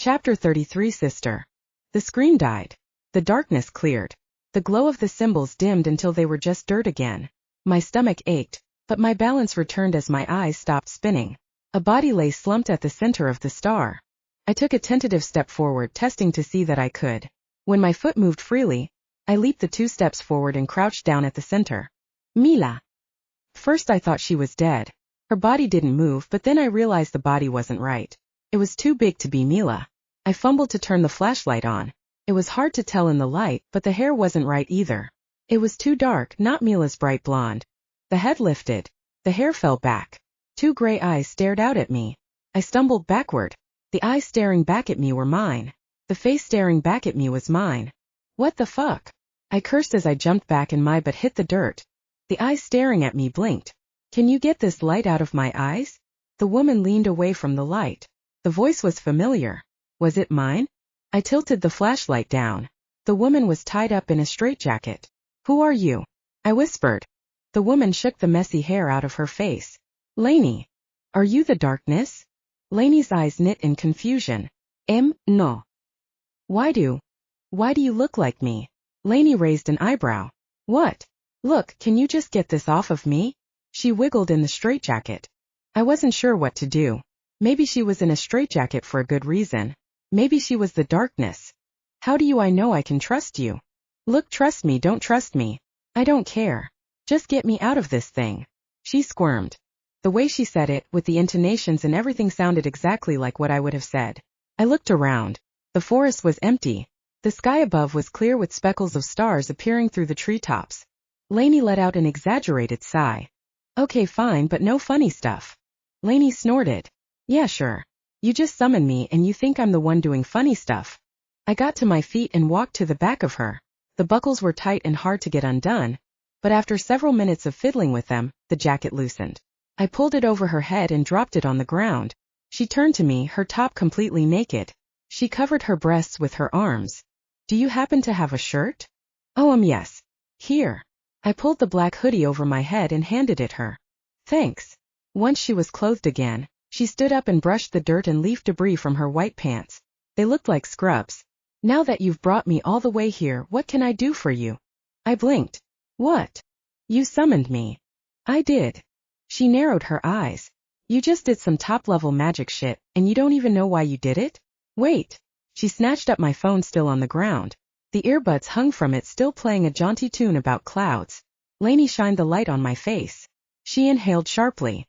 Chapter 33 Sister. The scream died. The darkness cleared. The glow of the symbols dimmed until they were just dirt again. My stomach ached, but my balance returned as my eyes stopped spinning. A body lay slumped at the center of the star. I took a tentative step forward, testing to see that I could. When my foot moved freely, I leaped the 2 steps forward and crouched down at the center. Mila. First I thought she was dead. Her body didn't move, but then I realized the body wasn't right. It was too big to be Mila. I fumbled to turn the flashlight on. It was hard to tell in the light, but the hair wasn't right either. It was too dark, not Mila's bright blonde. The head lifted. The hair fell back. 2 gray eyes stared out at me. I stumbled backward. The eyes staring back at me were mine. The face staring back at me was mine. What the fuck? I cursed as I jumped back and my butt hit the dirt. The eyes staring at me blinked. Can you get this light out of my eyes? The woman leaned away from the light. The voice was familiar. Was it mine? I tilted the flashlight down. The woman was tied up in a straitjacket. Who are you? I whispered. The woman shook the messy hair out of her face. Lanie. Are you the darkness? Lanie's eyes knit in confusion. No. Why do you look like me? Lanie raised an eyebrow. What? Look, can you just get this off of me? She wiggled in the straitjacket. I wasn't sure what to do. Maybe she was in a straitjacket for a good reason. Maybe she was the darkness. How do I know I can trust you? Look, trust me, don't trust me. I don't care. Just get me out of this thing. She squirmed. The way she said it, with the intonations and everything, sounded exactly like what I would have said. I looked around. The forest was empty. The sky above was clear with speckles of stars appearing through the treetops. Lanie let out an exaggerated sigh. Okay, fine, but no funny stuff. Lanie snorted. Yeah, sure. You just summoned me and you think I'm the one doing funny stuff. I got to my feet and walked to the back of her. The buckles were tight and hard to get undone, but after several minutes of fiddling with them, the jacket loosened. I pulled it over her head and dropped it on the ground. She turned to me, her top completely naked. She covered her breasts with her arms. Do you happen to have a shirt? Oh, yes. Here. I pulled the black hoodie over my head and handed it her. Thanks. Once she was clothed again, she stood up and brushed the dirt and leaf debris from her white pants. They looked like scrubs. Now that you've brought me all the way here, what can I do for you? I blinked. What? You summoned me. I did. She narrowed her eyes. You just did some top-level magic shit, and you don't even know why you did it? Wait. She snatched up my phone still on the ground. The earbuds hung from it, still playing a jaunty tune about clouds. Lanie shined the light on my face. She inhaled sharply.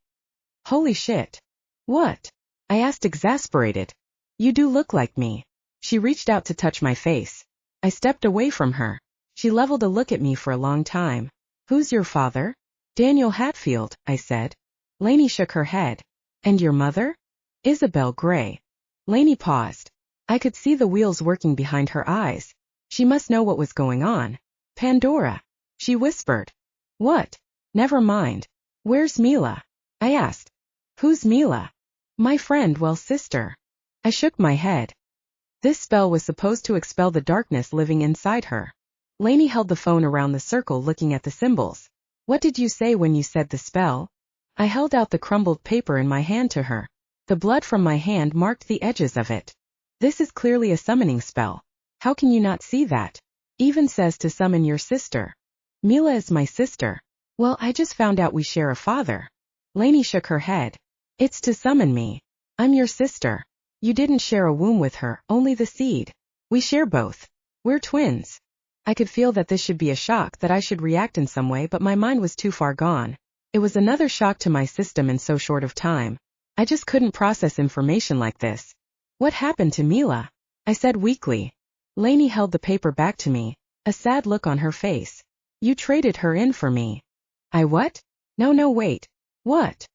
Holy shit. What? I asked, exasperated. You do look like me. She reached out to touch my face. I stepped away from her. She leveled a look at me for a long time. Who's your father? Daniel Hatfield, I said. Lanie shook her head. And your mother? Isabel Gray. Lanie paused. I could see the wheels working behind her eyes. She must know what was going on. Pandora. She whispered. What? Never mind. Where's Mila? I asked. Who's Mila? My friend, well, sister. I shook my head. This spell was supposed to expel the darkness living inside her. Lanie held the phone around the circle, looking at the symbols. What did you say when you said the spell? I held out the crumbled paper in my hand to her. The blood from my hand marked the edges of it. This is clearly a summoning spell. How can you not see that? Even says to summon your sister. Mila is my sister. Well, I just found out we share a father. Lanie shook her head. It's to summon me. I'm your sister. You didn't share a womb with her, only the seed. We share both. We're twins. I could feel that this should be a shock, that I should react in some way, but my mind was too far gone. It was another shock to my system in so short of time. I just couldn't process information like this. What happened to Mila? I said weakly. Lanie held the paper back to me, a sad look on her face. You traded her in for me. I what? No, wait. What?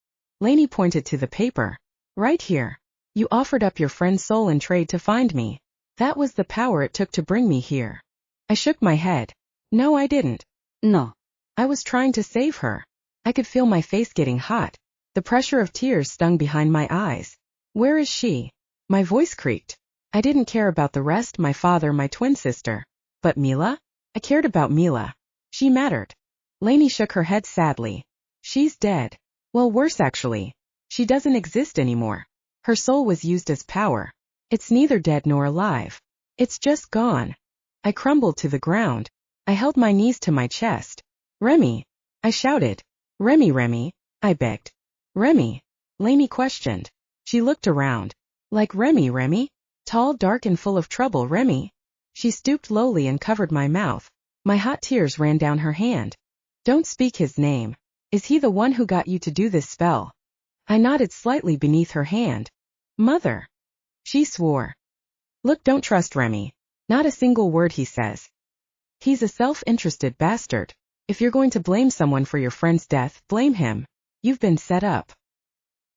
Lanie pointed to the paper. Right here. You offered up your friend's soul in trade to find me. That was the power it took to bring me here. I shook my head. No, I didn't. No. I was trying to save her. I could feel my face getting hot. The pressure of tears stung behind my eyes. Where is she? My voice creaked. I didn't care about the rest, my father, my twin sister. But Mila? I cared about Mila. She mattered. Lanie shook her head sadly. She's dead. Well, worse actually. She doesn't exist anymore. Her soul was used as power. It's neither dead nor alive. It's just gone. I crumbled to the ground. I held my knees to my chest. Remy, I shouted. Remy, I begged. Remy, Lanie questioned. She looked around. Like Remy? Tall, dark and full of trouble, Remy. She stooped lowly and covered my mouth. My hot tears ran down her hand. Don't speak his name. Is he the one who got you to do this spell? I nodded slightly beneath her hand. Mother. She swore. Look, don't trust Remy. Not a single word he says. He's a self-interested bastard. If you're going to blame someone for your friend's death, blame him. You've been set up.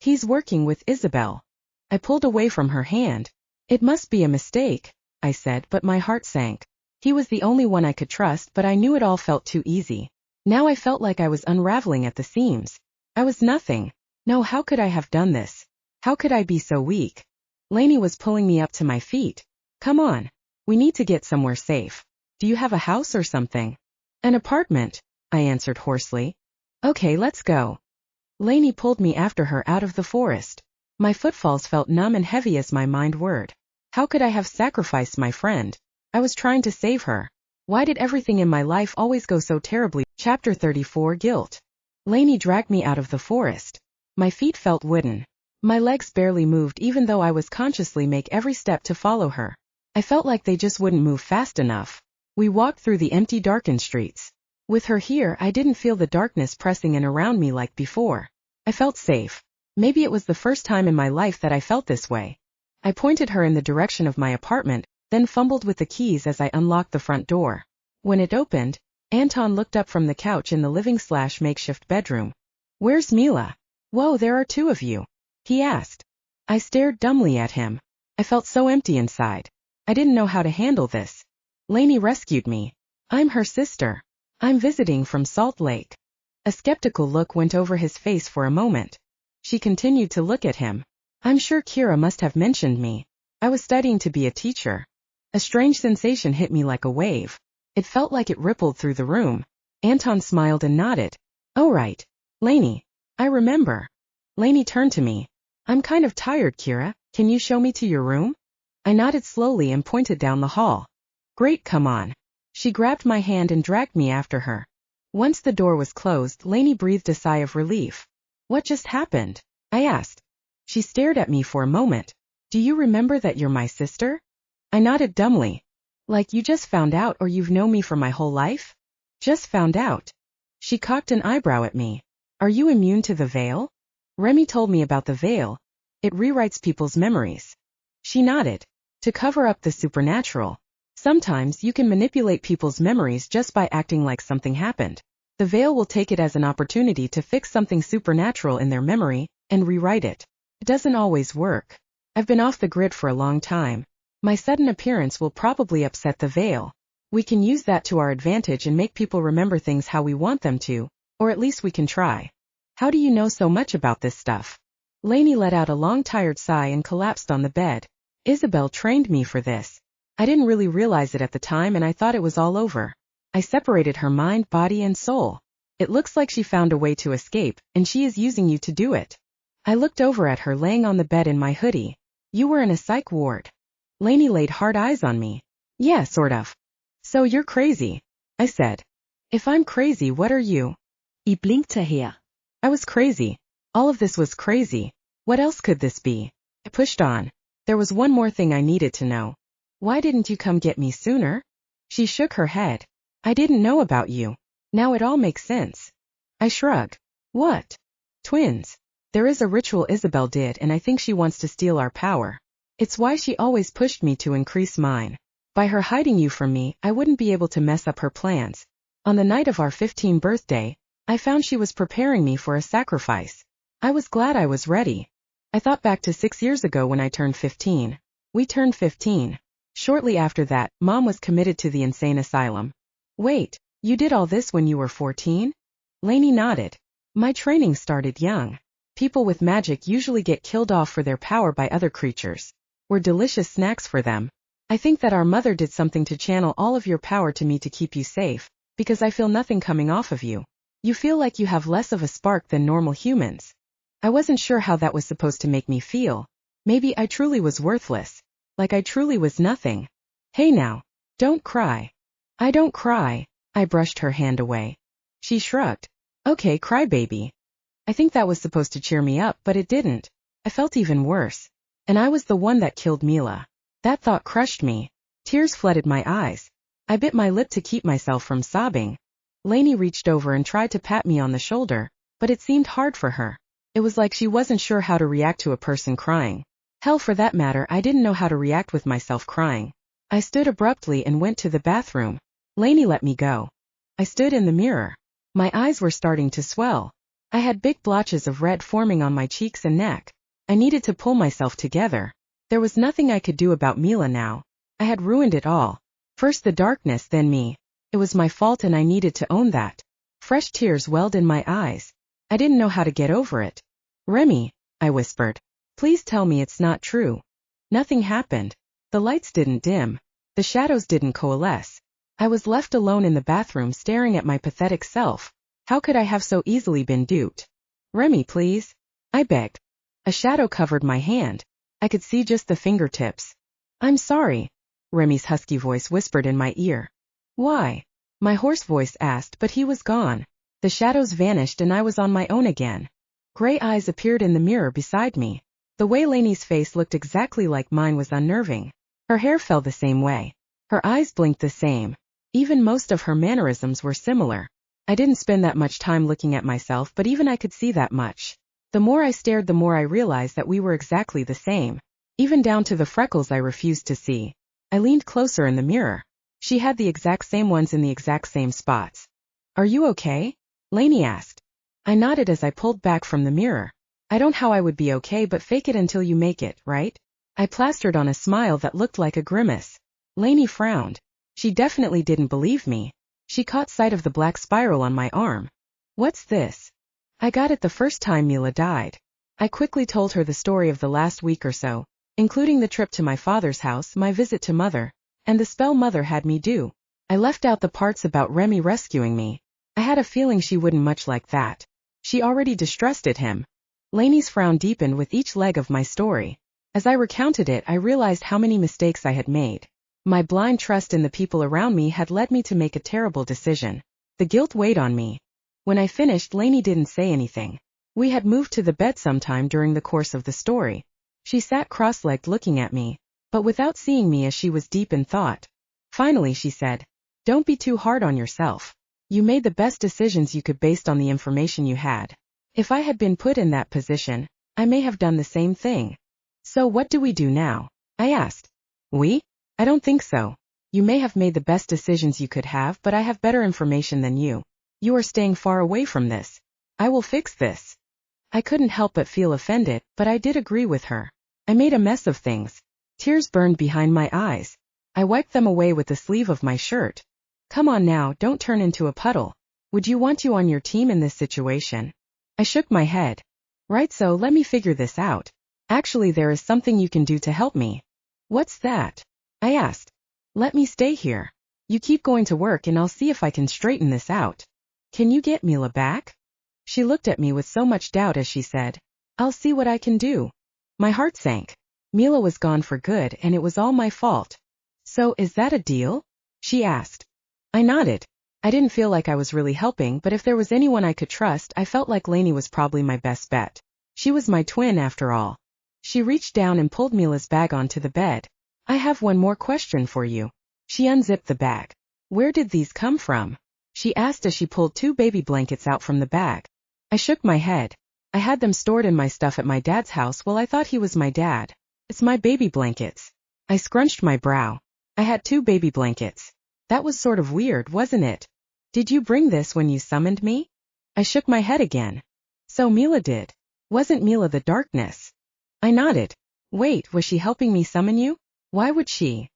He's working with Isabel. I pulled away from her hand. It must be a mistake, I said, but my heart sank. He was the only one I could trust, but I knew it all felt too easy. Now I felt like I was unraveling at the seams. I was nothing. No, how could I have done this? How could I be so weak? Lanie was pulling me up to my feet. Come on. We need to get somewhere safe. Do you have a house or something? An apartment, I answered hoarsely. Okay, let's go. Lanie pulled me after her out of the forest. My footfalls felt numb and heavy as my mind whirred. How could I have sacrificed my friend? I was trying to save her. Why did everything in my life always go so terribly? Chapter 34 Guilt. Lanie dragged me out of the forest. My feet felt wooden. My legs barely moved even though I was consciously make every step to follow her. I felt like they just wouldn't move fast enough. We walked through the empty, darkened streets. With her here, I didn't feel the darkness pressing in around me like before. I felt safe. Maybe it was the first time in my life that I felt this way. I pointed her in the direction of my apartment, then fumbled with the keys as I unlocked the front door. When it opened, Anton looked up from the couch in the living/makeshift bedroom. Where's Mila? Whoa, there are two of you, he asked. I stared dumbly at him. I felt so empty inside. I didn't know how to handle this. Lanie rescued me. I'm her sister. I'm visiting from Salt Lake. A skeptical look went over his face for a moment. She continued to look at him. I'm sure Kira must have mentioned me. I was studying to be a teacher. A strange sensation hit me like a wave. It felt like it rippled through the room. Anton smiled and nodded. Oh right. Lanie. I remember. Lanie turned to me. I'm kind of tired, Kira. Can you show me to your room? I nodded slowly and pointed down the hall. Great, come on. She grabbed my hand and dragged me after her. Once the door was closed, Lanie breathed a sigh of relief. What just happened? I asked. She stared at me for a moment. Do you remember that you're my sister? I nodded dumbly. Like you just found out or you've known me for my whole life? Just found out. She cocked an eyebrow at me. Are you immune to the veil? Remy told me about the veil. It rewrites people's memories. She nodded. To cover up the supernatural. Sometimes you can manipulate people's memories just by acting like something happened. The veil will take it as an opportunity to fix something supernatural in their memory and rewrite it. It doesn't always work. I've been off the grid for a long time. My sudden appearance will probably upset the veil. We can use that to our advantage and make people remember things how we want them to, or at least we can try. How do you know so much about this stuff? Lanie let out a long tired sigh and collapsed on the bed. Isabel trained me for this. I didn't really realize it at the time and I thought it was all over. I separated her mind, body and soul. It looks like she found a way to escape, and she is using you to do it. I looked over at her laying on the bed in my hoodie. You were in a psych ward. Lanie laid hard eyes on me. Yeah, sort of. So you're crazy, I said. If I'm crazy, what are you? I blinkte her. I was crazy. All of this was crazy. What else could this be? I pushed on. There was one more thing I needed to know. Why didn't you come get me sooner? She shook her head. I didn't know about you. Now it all makes sense. I shrugged. What? Twins. There is a ritual Isabel did and I think she wants to steal our power. It's why she always pushed me to increase mine. By her hiding you from me, I wouldn't be able to mess up her plans. On the night of our 15th birthday, I found she was preparing me for a sacrifice. I was glad I was ready. I thought back to 6 years ago when I turned 15. We turned 15. Shortly after that, Mom was committed to the insane asylum. Wait, you did all this when you were 14? Lanie nodded. My training started young. People with magic usually get killed off for their power by other creatures. We're delicious snacks for them. I think that our mother did something to channel all of your power to me to keep you safe, because I feel nothing coming off of you. You feel like you have less of a spark than normal humans. I wasn't sure how that was supposed to make me feel. Maybe I truly was worthless. Like I truly was nothing. Hey now. Don't cry. I don't cry. I brushed her hand away. She shrugged. Okay, cry baby. I think that was supposed to cheer me up, but it didn't. I felt even worse. And I was the one that killed Mila. That thought crushed me. Tears flooded my eyes. I bit my lip to keep myself from sobbing. Lanie reached over and tried to pat me on the shoulder, but it seemed hard for her. It was like she wasn't sure how to react to a person crying. Hell, for that matter, I didn't know how to react with myself crying. I stood abruptly and went to the bathroom. Lanie let me go. I stood in the mirror. My eyes were starting to swell. I had big blotches of red forming on my cheeks and neck. I needed to pull myself together. There was nothing I could do about Mila now. I had ruined it all. First the darkness, then me. It was my fault and I needed to own that. Fresh tears welled in my eyes. I didn't know how to get over it. Remy, I whispered. Please tell me it's not true. Nothing happened. The lights didn't dim. The shadows didn't coalesce. I was left alone in the bathroom staring at my pathetic self. How could I have so easily been duped? Remy, please. I begged. A shadow covered my hand. I could see just the fingertips. I'm sorry. Remy's husky voice whispered in my ear. Why? My hoarse voice asked, but he was gone. The shadows vanished and I was on my own again. Gray eyes appeared in the mirror beside me. The way Lanie's face looked exactly like mine was unnerving. Her hair fell the same way. Her eyes blinked the same. Even most of her mannerisms were similar. I didn't spend that much time looking at myself, but even I could see that much. The more I stared, the more I realized that we were exactly the same. Even down to the freckles I refused to see. I leaned closer in the mirror. She had the exact same ones in the exact same spots. Are you okay? Lanie asked. I nodded as I pulled back from the mirror. I don't know how I would be okay, but fake it until you make it, right? I plastered on a smile that looked like a grimace. Lanie frowned. She definitely didn't believe me. She caught sight of the black spiral on my arm. What's this? I got it the first time Mila died. I quickly told her the story of the last week or so, including the trip to my father's house, my visit to Mother, and the spell Mother had me do. I left out the parts about Remy rescuing me. I had a feeling she wouldn't much like that. She already distrusted him. Lanie's frown deepened with each leg of my story. As I recounted it, I realized how many mistakes I had made. My blind trust in the people around me had led me to make a terrible decision. The guilt weighed on me. When I finished, Lanie didn't say anything. We had moved to the bed sometime during the course of the story. She sat cross-legged looking at me, but without seeing me as she was deep in thought. Finally she said, "Don't be too hard on yourself. You made the best decisions you could based on the information you had. If I had been put in that position, I may have done the same thing. So what do we do now?" I asked. We? I don't think so. You may have made the best decisions you could have, but I have better information than you. You are staying far away from this. I will fix this. I couldn't help but feel offended, but I did agree with her. I made a mess of things. Tears burned behind my eyes. I wiped them away with the sleeve of my shirt. Come on now, don't turn into a puddle. Would you want you on your team in this situation? I shook my head. Right, so let me figure this out. Actually, there is something you can do to help me. What's that? I asked. Let me stay here. You keep going to work and I'll see if I can straighten this out. Can you get Mila back? She looked at me with so much doubt as she said, I'll see what I can do. My heart sank. Mila was gone for good and it was all my fault. So is that a deal? She asked. I nodded. I didn't feel like I was really helping, but if there was anyone I could trust, I felt like Lanie was probably my best bet. She was my twin after all. She reached down and pulled Mila's bag onto the bed. I have one more question for you. She unzipped the bag. Where did these come from? She asked as she pulled 2 baby blankets out from the bag. I shook my head. I had them stored in my stuff at my dad's house. Well, I thought he was my dad. It's my baby blankets. I scrunched my brow. I had 2 baby blankets. That was sort of weird, wasn't it? Did you bring this when you summoned me? I shook my head again. So Mila did. Wasn't Mila the darkness? I nodded. Wait, was she helping me summon you? Why would she?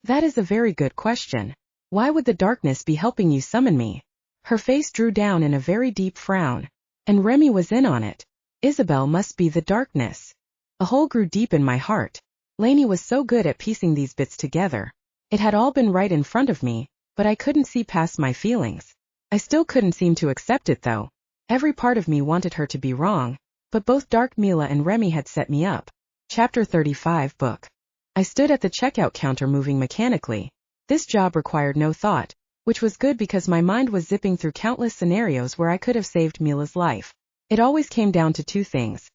That is a very good question. Why would the darkness be helping you summon me? Her face drew down in a very deep frown. And Remy was in on it. Isabel must be the darkness. A hole grew deep in my heart. Lanie was so good at piecing these bits together. It had all been right in front of me, but I couldn't see past my feelings. I still couldn't seem to accept it though. Every part of me wanted her to be wrong, but both Dark Mila and Remy had set me up. Chapter 35 Book I stood at the checkout counter moving mechanically. This job required no thought, which was good because my mind was zipping through countless scenarios where I could have saved Mila's life. It always came down to two things.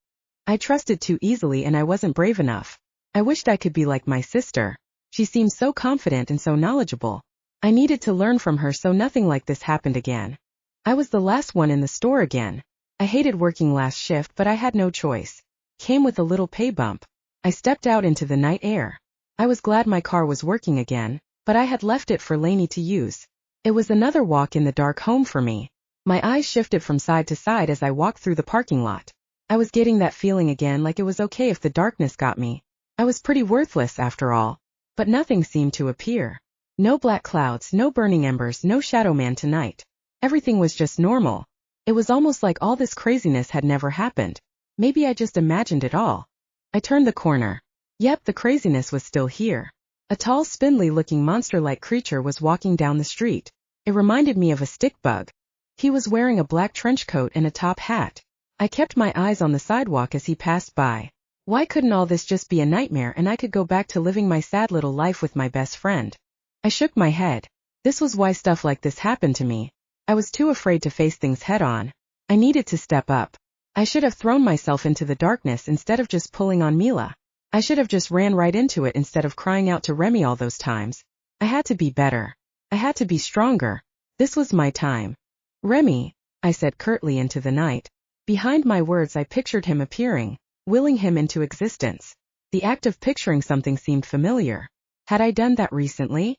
I trusted too easily and I wasn't brave enough. I wished I could be like my sister. She seemed so confident and so knowledgeable. I needed to learn from her so nothing like this happened again. I was the last one in the store again. I hated working last shift, but I had no choice. Came with a little pay bump. I stepped out into the night air. I was glad my car was working again, but I had left it for Lanie to use. It was another walk in the dark home for me. My eyes shifted from side to side as I walked through the parking lot. I was getting that feeling again, like it was okay if the darkness got me. I was pretty worthless after all. But nothing seemed to appear. No black clouds, no burning embers, no shadow man tonight. Everything was just normal. It was almost like all this craziness had never happened. Maybe I just imagined it all. I turned the corner. Yep, the craziness was still here. A tall, spindly-looking monster-like creature was walking down the street. It reminded me of a stick bug. He was wearing a black trench coat and a top hat. I kept my eyes on the sidewalk as he passed by. Why couldn't all this just be a nightmare and I could go back to living my sad little life with my best friend? I shook my head. This was why stuff like this happened to me. I was too afraid to face things head on. I needed to step up. I should have thrown myself into the darkness instead of just pulling on Mila. I should have just ran right into it instead of crying out to Remy all those times. I had to be better. I had to be stronger. This was my time. Remy, I said curtly into the night. Behind my words I pictured him appearing, willing him into existence. The act of picturing something seemed familiar. Had I done that recently?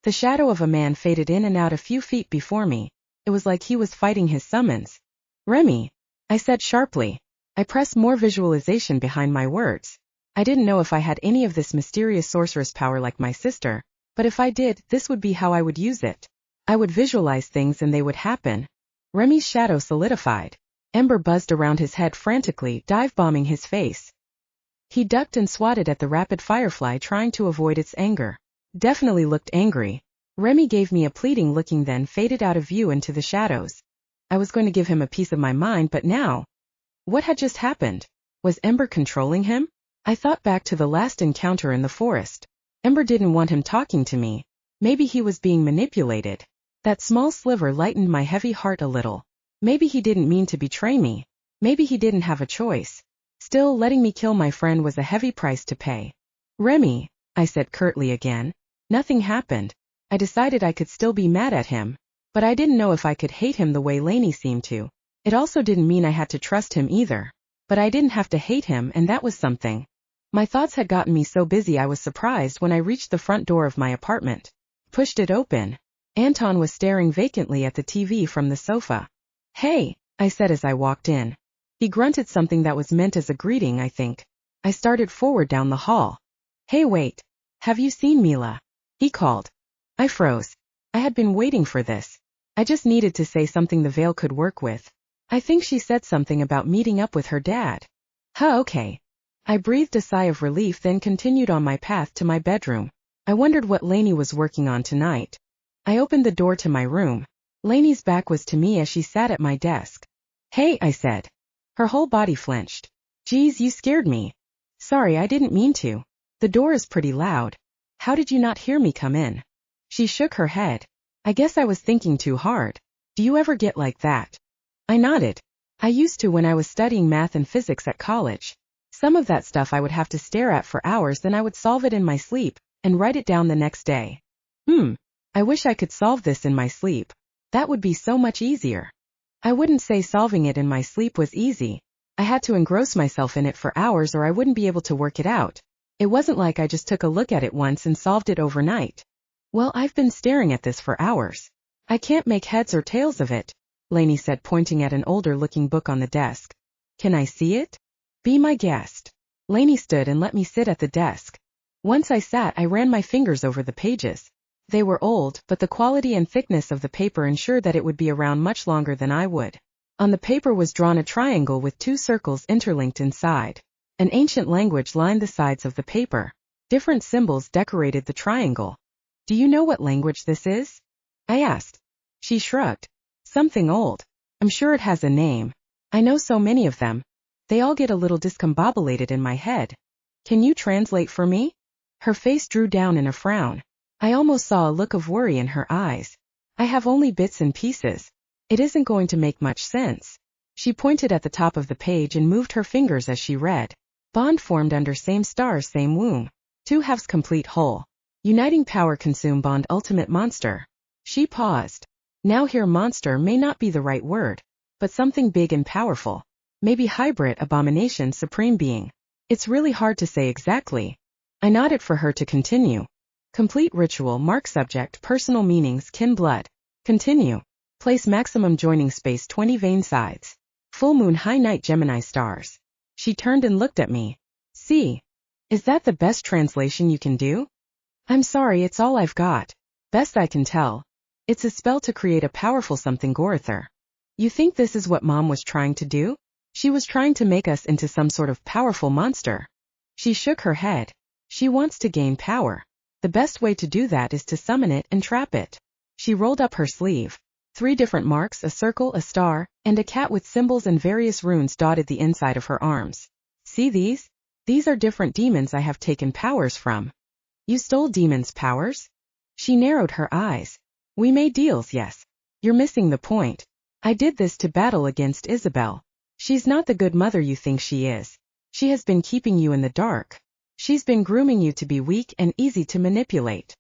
The shadow of a man faded in and out a few feet before me. It was like he was fighting his summons. Remy, I said sharply. I pressed more visualization behind my words. I didn't know if I had any of this mysterious sorceress power like my sister, but if I did, this would be how I would use it. I would visualize things and they would happen. Remy's shadow solidified. Ember buzzed around his head frantically, dive-bombing his face. He ducked and swatted at the rapid firefly, trying to avoid its anger. Definitely looked angry. Remy gave me a pleading look, then faded out of view into the shadows. I was going to give him a piece of my mind, but now? What had just happened? Was Ember controlling him? I thought back to the last encounter in the forest. Ember didn't want him talking to me. Maybe he was being manipulated. That small sliver lightened my heavy heart a little. Maybe he didn't mean to betray me. Maybe he didn't have a choice. Still, letting me kill my friend was a heavy price to pay. Remy, I said curtly again. Nothing happened. I decided I could still be mad at him. But I didn't know if I could hate him the way Lanie seemed to. It also didn't mean I had to trust him either. But I didn't have to hate him, and that was something. My thoughts had gotten me so busy I was surprised when I reached the front door of my apartment. Pushed it open. Anton was staring vacantly at the TV from the sofa. Hey, I said as I walked in. He grunted something that was meant as a greeting, I think. I started forward down the hall. Hey, wait. Have you seen Mila? He called. I froze. I had been waiting for this. I just needed to say something the veil could work with. I think she said something about meeting up with her dad. Huh, okay. I breathed a sigh of relief, then continued on my path to my bedroom. I wondered what Lanie was working on tonight. I opened the door to my room. Lanie's back was to me as she sat at my desk. Hey, I said. Her whole body flinched. Geez, you scared me. Sorry, I didn't mean to. The door is pretty loud. How did you not hear me come in? She shook her head. I guess I was thinking too hard. Do you ever get like that? I nodded. I used to when I was studying math and physics at college. Some of that stuff I would have to stare at for hours, then I would solve it in my sleep, and write it down the next day. I wish I could solve this in my sleep. That would be so much easier. I wouldn't say solving it in my sleep was easy. I had to engross myself in it for hours or I wouldn't be able to work it out. It wasn't like I just took a look at it once and solved it overnight. Well, I've been staring at this for hours. I can't make heads or tails of it, Lanie said, pointing at an older-looking book on the desk. Can I see it? Be my guest. Lanie stood and let me sit at the desk. Once I sat, I ran my fingers over the pages. They were old, but the quality and thickness of the paper ensured that it would be around much longer than I would. On the paper was drawn a triangle with two circles interlinked inside. An ancient language lined the sides of the paper. Different symbols decorated the triangle. Do you know what language this is? I asked. She shrugged. Something old. I'm sure it has a name. I know so many of them. They all get a little discombobulated in my head. Can you translate for me? Her face drew down in a frown. I almost saw a look of worry in her eyes. I have only bits and pieces. It isn't going to make much sense. She pointed at the top of the page and moved her fingers as she read. Bond formed under same stars same womb. Two halves complete whole. Uniting power consume bond ultimate monster. She paused. Now here monster may not be the right word, but something big and powerful. Maybe hybrid abomination supreme being. It's really hard to say exactly. I nodded for her to continue. Complete ritual mark subject personal meanings kin blood. Continue. Place maximum joining space 20 vein sides. Full moon high night Gemini stars. She turned and looked at me. See? Is that the best translation you can do? I'm sorry, it's all I've got. Best I can tell. It's a spell to create a powerful something Gorither. You think this is what Mom was trying to do? She was trying to make us into some sort of powerful monster. She shook her head. She wants to gain power. The best way to do that is to summon it and trap it. She rolled up her sleeve. 3 different marks, a circle, a star, and a cat with symbols and various runes dotted the inside of her arms. See these? These are different demons I have taken powers from. You stole demons' powers? She narrowed her eyes. We made deals, yes. You're missing the point. I did this to battle against Isabel. She's not the good mother you think she is. She has been keeping you in the dark. She's been grooming you to be weak and easy to manipulate.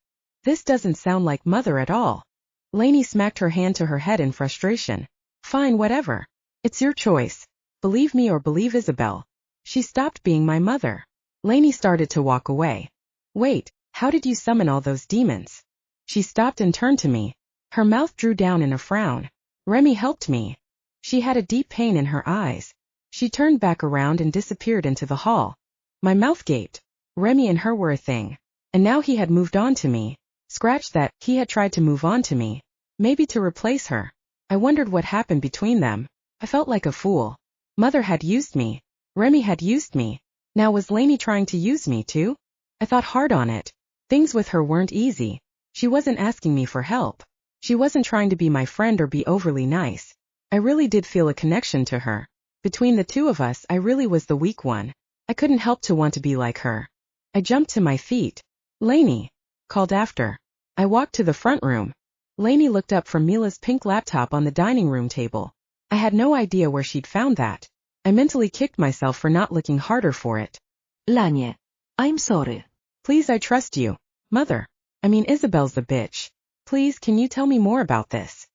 This doesn't sound like mother at all. Lanie smacked her hand to her head in frustration. Fine, whatever. It's your choice. Believe me or believe Isabel. She stopped being my mother. Lanie started to walk away. Wait, how did you summon all those demons? She stopped and turned to me. Her mouth drew down in a frown. Remy helped me. She had a deep pain in her eyes. She turned back around and disappeared into the hall. My mouth gaped. Remy and her were a thing. And now he had moved on to me. Scratch that, he had tried to move on to me. Maybe to replace her. I wondered what happened between them. I felt like a fool. Mother had used me. Remy had used me. Now was Lanie trying to use me too? I thought hard on it. Things with her weren't easy. She wasn't asking me for help. She wasn't trying to be my friend or be overly nice. I really did feel a connection to her. Between the two of us, I really was the weak one. I couldn't help to want to be like her. I jumped to my feet. Lanie, called after. I walked to the front room. Lanie looked up from Mila's pink laptop on the dining room table. I had no idea where she'd found that. I mentally kicked myself for not looking harder for it. Lanie, I'm sorry. Please, I trust you. Mother. I mean, Isabel's the bitch. Please, can you tell me more about this?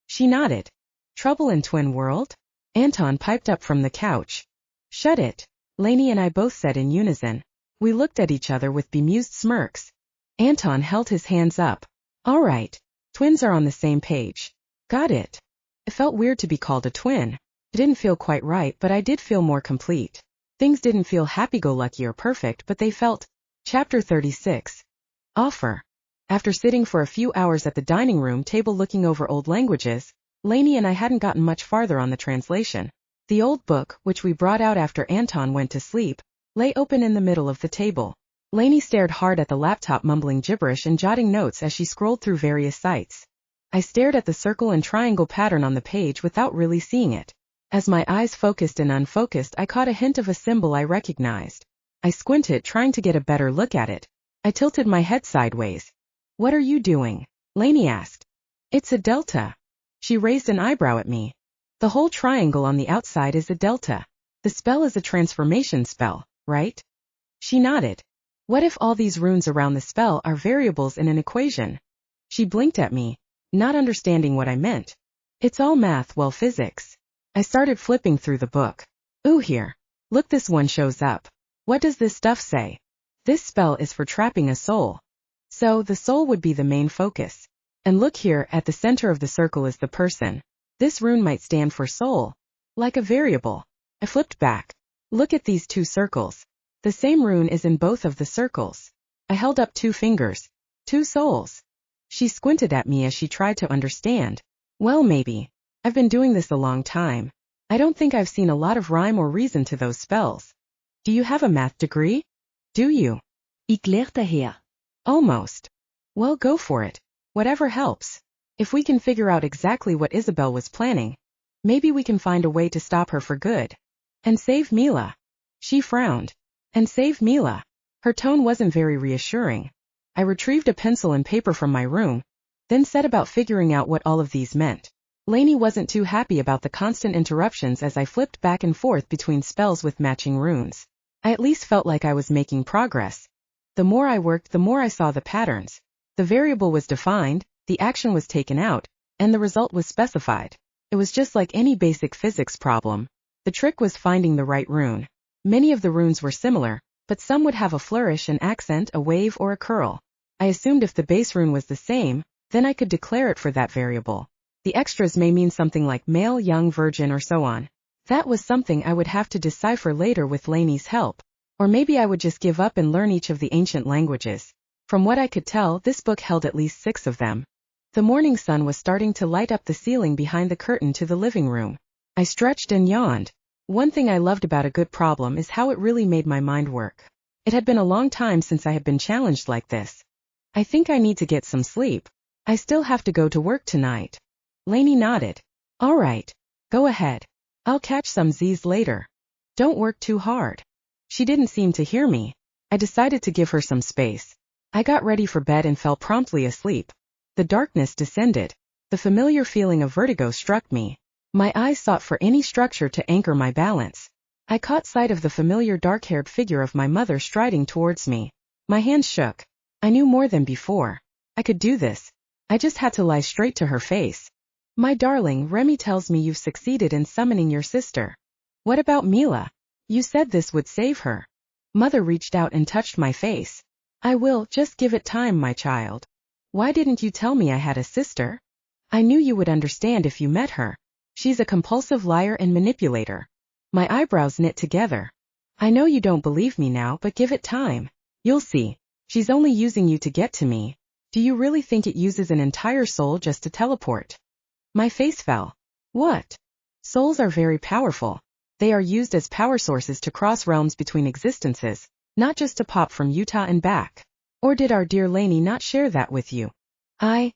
She nodded. Trouble in Twin World? Anton piped up from the couch. Shut it. Lanie and I both said in unison. We looked at each other with bemused smirks. Anton held his hands up. All right. Twins are on the same page. Got it. It felt weird to be called a twin. It didn't feel quite right, but I did feel more complete. Things didn't feel happy-go-lucky or perfect, but they felt. Chapter 36. Offer. After sitting for a few hours at the dining room table looking over old languages, Lanie and I hadn't gotten much farther on the translation. The old book, which we brought out after Anton went to sleep, lay open in the middle of the table. Lanie stared hard at the laptop, mumbling gibberish and jotting notes as she scrolled through various sites. I stared at the circle and triangle pattern on the page without really seeing it. As my eyes focused and unfocused, I caught a hint of a symbol I recognized. I squinted, trying to get a better look at it. I tilted my head sideways. What are you doing? Lanie asked. It's a delta. She raised an eyebrow at me. The whole triangle on the outside is a delta. The spell is a transformation spell, right? She nodded. What if all these runes around the spell are variables in an equation? She blinked at me, not understanding what I meant. It's all math, well, physics. I started flipping through the book. Ooh, here. Look, this one shows up. What does this stuff say? This spell is for trapping a soul. So, the soul would be the main focus. And look here, at the center of the circle is the person. This rune might stand for soul. Like a variable. I flipped back. Look at these two circles. The same rune is in both of the circles. I held up 2 fingers. 2 souls. She squinted at me as she tried to understand. Well, maybe. I've been doing this a long time. I don't think I've seen a lot of rhyme or reason to those spells. Do you have a math degree? Do you? Ik leer daher. Almost. Well, go for it. Whatever helps. If we can figure out exactly what Isabel was planning, maybe we can find a way to stop her for good. And save Mila. She frowned. And save Mila. Her tone wasn't very reassuring. I retrieved a pencil and paper from my room, then set about figuring out what all of these meant. Lanie wasn't too happy about the constant interruptions as I flipped back and forth between spells with matching runes. I at least felt like I was making progress. The more I worked, the more I saw the patterns. The variable was defined, the action was taken out, and the result was specified. It was just like any basic physics problem. The trick was finding the right rune. Many of the runes were similar, but some would have a flourish, an accent, a wave, or a curl. I assumed if the base rune was the same, then I could declare it for that variable. The extras may mean something like male, young, virgin, or so on. That was something I would have to decipher later with Lanie's help. Or maybe I would just give up and learn each of the ancient languages. From what I could tell, this book held at least 6 of them. The morning sun was starting to light up the ceiling behind the curtain to the living room. I stretched and yawned. One thing I loved about a good problem is how it really made my mind work. It had been a long time since I had been challenged like this. I think I need to get some sleep. I still have to go to work tonight. Lanie nodded. All right. Go ahead. I'll catch some Z's later. Don't work too hard. She didn't seem to hear me. I decided to give her some space. I got ready for bed and fell promptly asleep. The darkness descended. The familiar feeling of vertigo struck me. My eyes sought for any structure to anchor my balance. I caught sight of the familiar dark-haired figure of my mother striding towards me. My hands shook. I knew more than before. I could do this. I just had to lie straight to her face. My darling, Remy tells me you've succeeded in summoning your sister. What about Mila? You said this would save her. Mother reached out and touched my face. I will, just give it time, my child. Why didn't you tell me I had a sister? I knew you would understand if you met her. She's a compulsive liar and manipulator. My eyebrows knit together. I know you don't believe me now, but give it time. You'll see. She's only using you to get to me. Do you really think it uses an entire soul just to teleport? My face fell. What? Souls are very powerful. They are used as power sources to cross realms between existences, not just to pop from Utah and back. Or did our dear Lanie not share that with you? I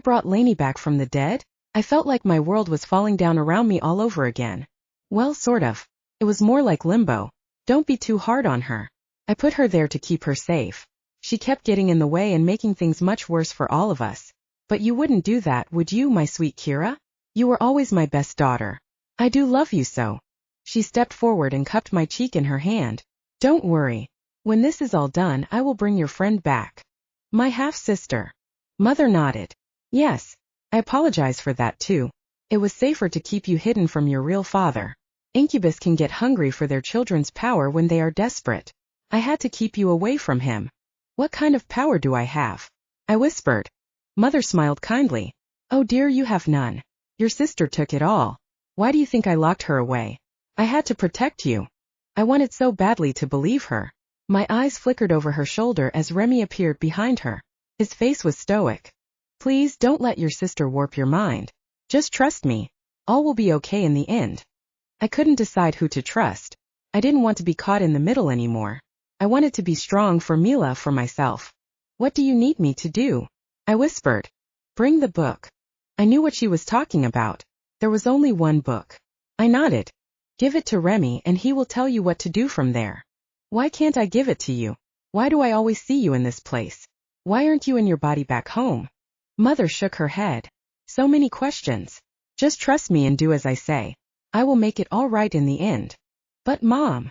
brought Lanie back from the dead? I felt like my world was falling down around me all over again. Well, sort of. It was more like limbo. Don't be too hard on her. I put her there to keep her safe. She kept getting in the way and making things much worse for all of us. But you wouldn't do that, would you, my sweet Kira? You were always my best daughter. I do love you so. She stepped forward and cupped my cheek in her hand. Don't worry. When this is all done, I will bring your friend back. My half-sister. Mother nodded. Yes. I apologize for that too. It was safer to keep you hidden from your real father. Incubus can get hungry for their children's power when they are desperate. I had to keep you away from him. What kind of power do I have? I whispered. Mother smiled kindly. Oh dear, you have none. Your sister took it all. Why do you think I locked her away? I had to protect you. I wanted so badly to believe her. My eyes flickered over her shoulder as Remy appeared behind her. His face was stoic. Please don't let your sister warp your mind. Just trust me. All will be okay in the end. I couldn't decide who to trust. I didn't want to be caught in the middle anymore. I wanted to be strong for Mila, for myself. What do you need me to do? I whispered. Bring the book. I knew what she was talking about. There was only one book. I nodded. Give it to Remy and he will tell you what to do from there. Why can't I give it to you? Why do I always see you in this place? Why aren't you in your body back home? Mother shook her head. So many questions. Just trust me and do as I say. I will make it all right in the end. But Mom.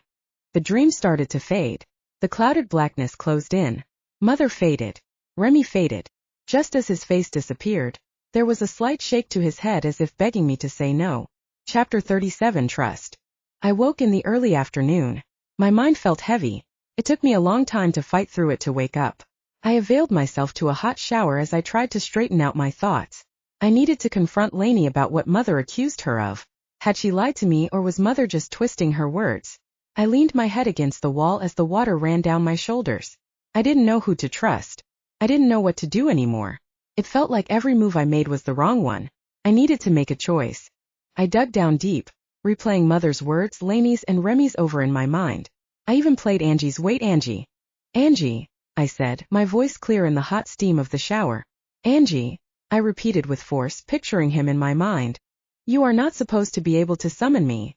The dream started to fade. The clouded blackness closed in. Mother faded. Remy faded. Just as his face disappeared, there was a slight shake to his head as if begging me to say no. Chapter 37 Trust. I woke in the early afternoon. My mind felt heavy. It took me a long time to fight through it to wake up. I availed myself to a hot shower as I tried to straighten out my thoughts. I needed to confront Lanie about what Mother accused her of. Had she lied to me or was Mother just twisting her words? I leaned my head against the wall as the water ran down my shoulders. I didn't know who to trust. I didn't know what to do anymore. It felt like every move I made was the wrong one. I needed to make a choice. I dug down deep, replaying Mother's words, Lanie's and Remy's over in my mind. I even played Angie's Wait Angie. Angie, I said, my voice clear in the hot steam of the shower. Angie, I repeated with force, picturing him in my mind. You are not supposed to be able to summon me.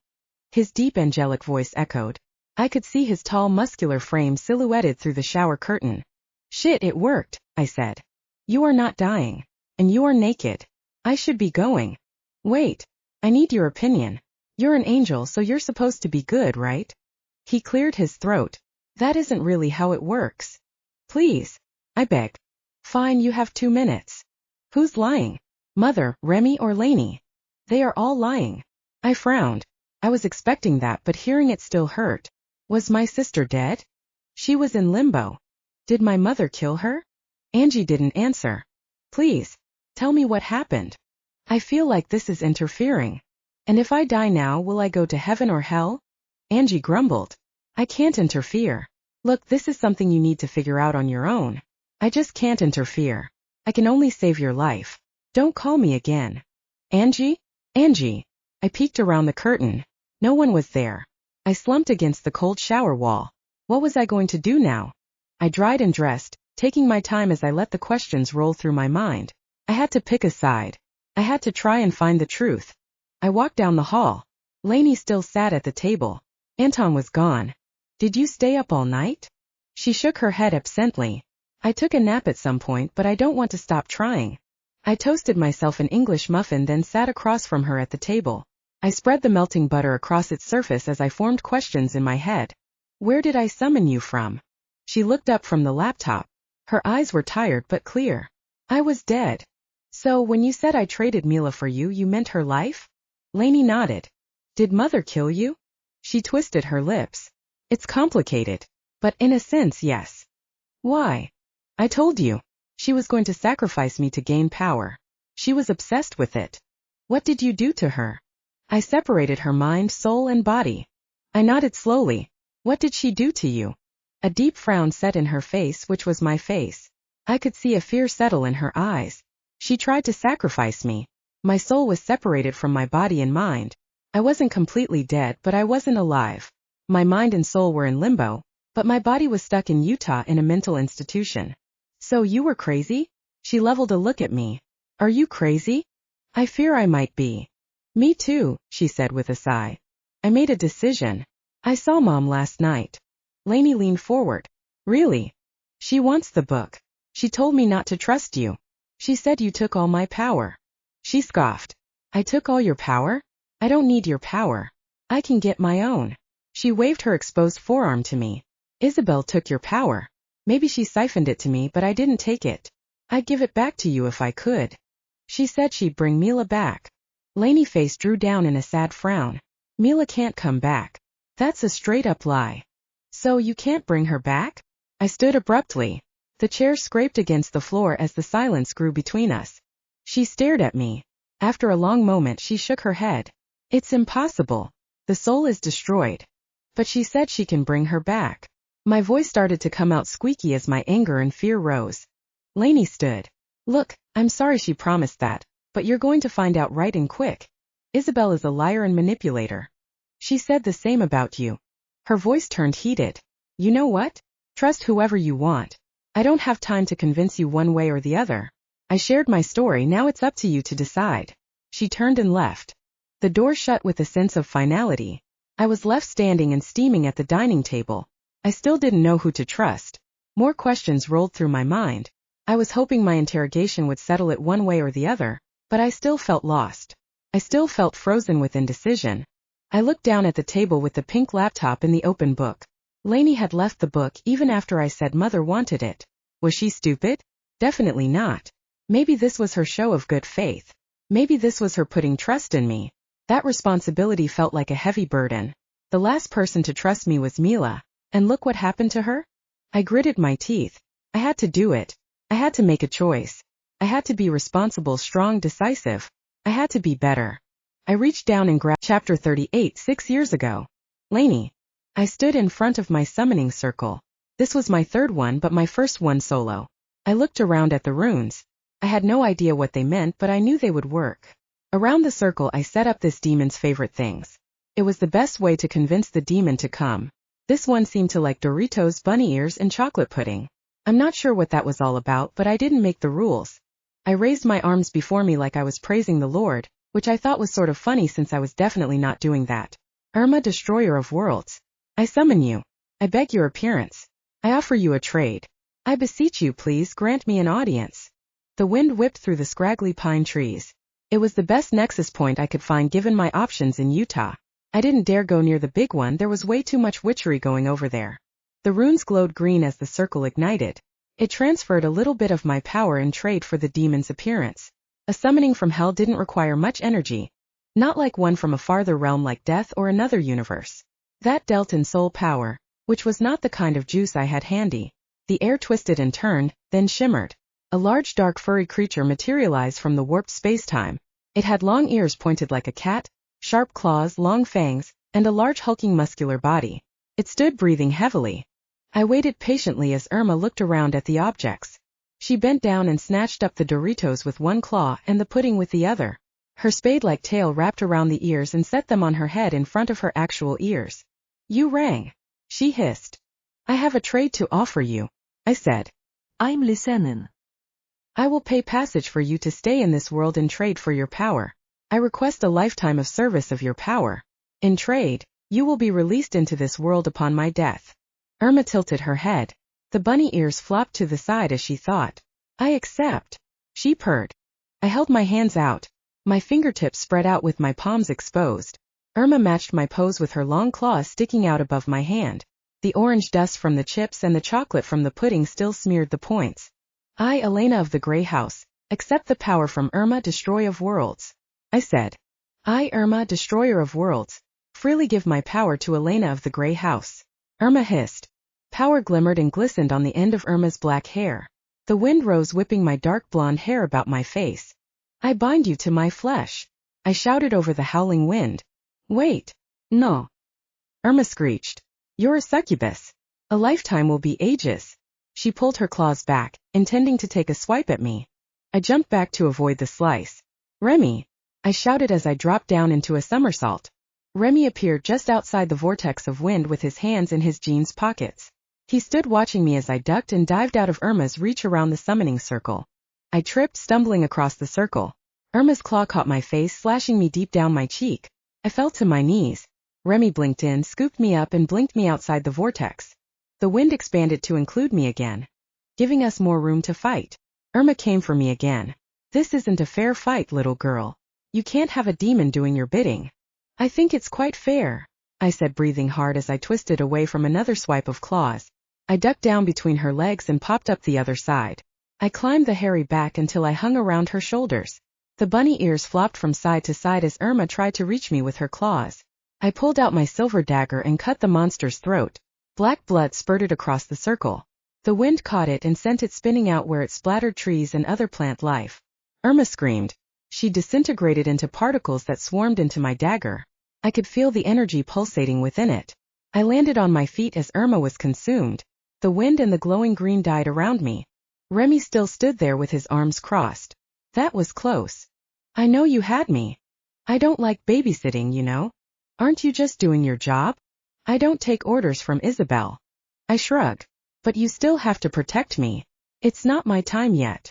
His deep angelic voice echoed. I could see his tall muscular frame silhouetted through the shower curtain. Shit, it worked, I said. You are not dying. And you are naked. I should be going. Wait. I need your opinion. You're an angel, so you're supposed to be good, right? He cleared his throat. That isn't really how it works. Please. I begged. Fine, you have 2 minutes. Who's lying? Mother, Remy, or Lanie? They are all lying. I frowned. I was expecting that, but hearing it still hurt. Was my sister dead? She was in limbo. Did my mother kill her? Angie didn't answer. Please. Tell me what happened. I feel like this is interfering. And if I die now, will I go to heaven or hell? Angie grumbled. I can't interfere. Look, this is something you need to figure out on your own. I just can't interfere. I can only save your life. Don't call me again. Angie? Angie. I peeked around the curtain. No one was there. I slumped against the cold shower wall. What was I going to do now? I dried and dressed, taking my time as I let the questions roll through my mind. I had to pick a side. I had to try and find the truth. I walked down the hall. Lanie still sat at the table. Anton was gone. Did you stay up all night? She shook her head absently. I took a nap at some point, but I don't want to stop trying. I toasted myself an English muffin, then sat across from her at the table. I spread the melting butter across its surface as I formed questions in my head. Where did I summon you from? She looked up from the laptop. Her eyes were tired but clear. I was dead. So when you said I traded Mila for you, you meant her life? Lanie nodded. Did Mother kill you? She twisted her lips. It's complicated. But in a sense, yes. Why? I told you. She was going to sacrifice me to gain power. She was obsessed with it. What did you do to her? I separated her mind, soul, and body. I nodded slowly. What did she do to you? A deep frown set in her face, which was my face. I could see a fear settle in her eyes. She tried to sacrifice me. My soul was separated from my body and mind. I wasn't completely dead, but I wasn't alive. My mind and soul were in limbo, but my body was stuck in Utah in a mental institution. So you were crazy? She leveled a look at me. Are you crazy? I fear I might be. Me too, she said with a sigh. I made a decision. I saw Mom last night. Lanie leaned forward. Really? She wants the book. She told me not to trust you. She said you took all my power. She scoffed. I took all your power? I don't need your power. I can get my own. She waved her exposed forearm to me. Isabel took your power. Maybe she siphoned it to me, but I didn't take it. I'd give it back to you if I could. She said she'd bring Mila back. Lanie's face drew down in a sad frown. Mila can't come back. That's a straight-up lie. So you can't bring her back? I stood abruptly. The chair scraped against the floor as the silence grew between us. She stared at me. After a long moment she shook her head. It's impossible. The soul is destroyed. But she said she can bring her back. My voice started to come out squeaky as my anger and fear rose. Lanie stood. Look, I'm sorry she promised that, but you're going to find out right and quick. Isabel is a liar and manipulator. She said the same about you. Her voice turned heated. You know what? Trust whoever you want. I don't have time to convince you one way or the other. I shared my story, now it's up to you to decide. She turned and left. The door shut with a sense of finality. I was left standing and steaming at the dining table. I still didn't know who to trust. More questions rolled through my mind. I was hoping my interrogation would settle it one way or the other, but I still felt lost. I still felt frozen with indecision. I looked down at the table with the pink laptop and the open book. Lanie had left the book even after I said Mother wanted it. Was she stupid? Definitely not. Maybe this was her show of good faith. Maybe this was her putting trust in me. That responsibility felt like a heavy burden. The last person to trust me was Mila. And look what happened to her? I gritted my teeth. I had to do it. I had to make a choice. I had to be responsible, strong, decisive. I had to be better. I reached down and grabbed Chapter 38 6 years ago. Lanie. I stood in front of my summoning circle. This was my third one, but my first one solo. I looked around at the runes. I had no idea what they meant, but I knew they would work. Around the circle I set up this demon's favorite things. It was the best way to convince the demon to come. This one seemed to like Doritos, bunny ears, and chocolate pudding. I'm not sure what that was all about, but I didn't make the rules. I raised my arms before me like I was praising the Lord, which I thought was sort of funny since I was definitely not doing that. Irma, destroyer of worlds. I summon you. I beg your appearance. I offer you a trade. I beseech you, please grant me an audience. The wind whipped through the scraggly pine trees. It was the best nexus point I could find given my options in Utah. I didn't dare go near the big one, there was way too much witchery going over there. The runes glowed green as the circle ignited. It transferred a little bit of my power in trade for the demon's appearance. A summoning from hell didn't require much energy. Not like one from a farther realm like death or another universe. That dealt in soul power, which was not the kind of juice I had handy. The air twisted and turned, then shimmered. A large dark furry creature materialized from the warped space-time. It had long ears pointed like a cat, sharp claws, long fangs, and a large hulking muscular body. It stood breathing heavily. I waited patiently as Irma looked around at the objects. She bent down and snatched up the Doritos with one claw and the pudding with the other. Her spade-like tail wrapped around the ears and set them on her head in front of her actual ears. You rang, she hissed. I have a trade to offer you, I said. I'm listening. I will pay passage for you to stay in this world in trade for your power. I request a lifetime of service of your power. In trade, you will be released into this world upon my death. Irma tilted her head. The bunny ears flopped to the side as she thought. I accept, she purred. I held my hands out, my fingertips spread out with my palms exposed. Irma matched my pose with her long claws sticking out above my hand. The orange dust from the chips and the chocolate from the pudding still smeared the points. I, Elena of the Grey House, accept the power from Irma, Destroyer of Worlds, I said. I, Irma, Destroyer of Worlds, freely give my power to Elena of the Grey House. Irma hissed. Power glimmered and glistened on the end of Irma's black hair. The wind rose whipping my dark blonde hair about my face. I bind you to my flesh, I shouted over the howling wind. Wait. No. Irma screeched. You're a succubus. A lifetime will be ages. She pulled her claws back, intending to take a swipe at me. I jumped back to avoid the slice. Remy, I shouted as I dropped down into a somersault. Remy appeared just outside the vortex of wind with his hands in his jeans pockets. He stood watching me as I ducked and dived out of Irma's reach around the summoning circle. I tripped, stumbling across the circle. Irma's claw caught my face, slashing me deep down my cheek. I fell to my knees. Remy blinked in, scooped me up and blinked me outside the vortex. The wind expanded to include me again, giving us more room to fight. Irma came for me again. This isn't a fair fight, little girl. You can't have a demon doing your bidding. I think it's quite fair, I said, breathing hard as I twisted away from another swipe of claws. I ducked down between her legs and popped up the other side. I climbed the hairy back until I hung around her shoulders. The bunny ears flopped from side to side as Irma tried to reach me with her claws. I pulled out my silver dagger and cut the monster's throat. Black blood spurted across the circle. The wind caught it and sent it spinning out where it splattered trees and other plant life. Irma screamed. She disintegrated into particles that swarmed into my dagger. I could feel the energy pulsating within it. I landed on my feet as Irma was consumed. The wind and the glowing green died around me. Remy still stood there with his arms crossed. That was close. I know you had me. I don't like babysitting, you know. Aren't you just doing your job? I don't take orders from Isabel. I shrugged. But you still have to protect me. It's not my time yet.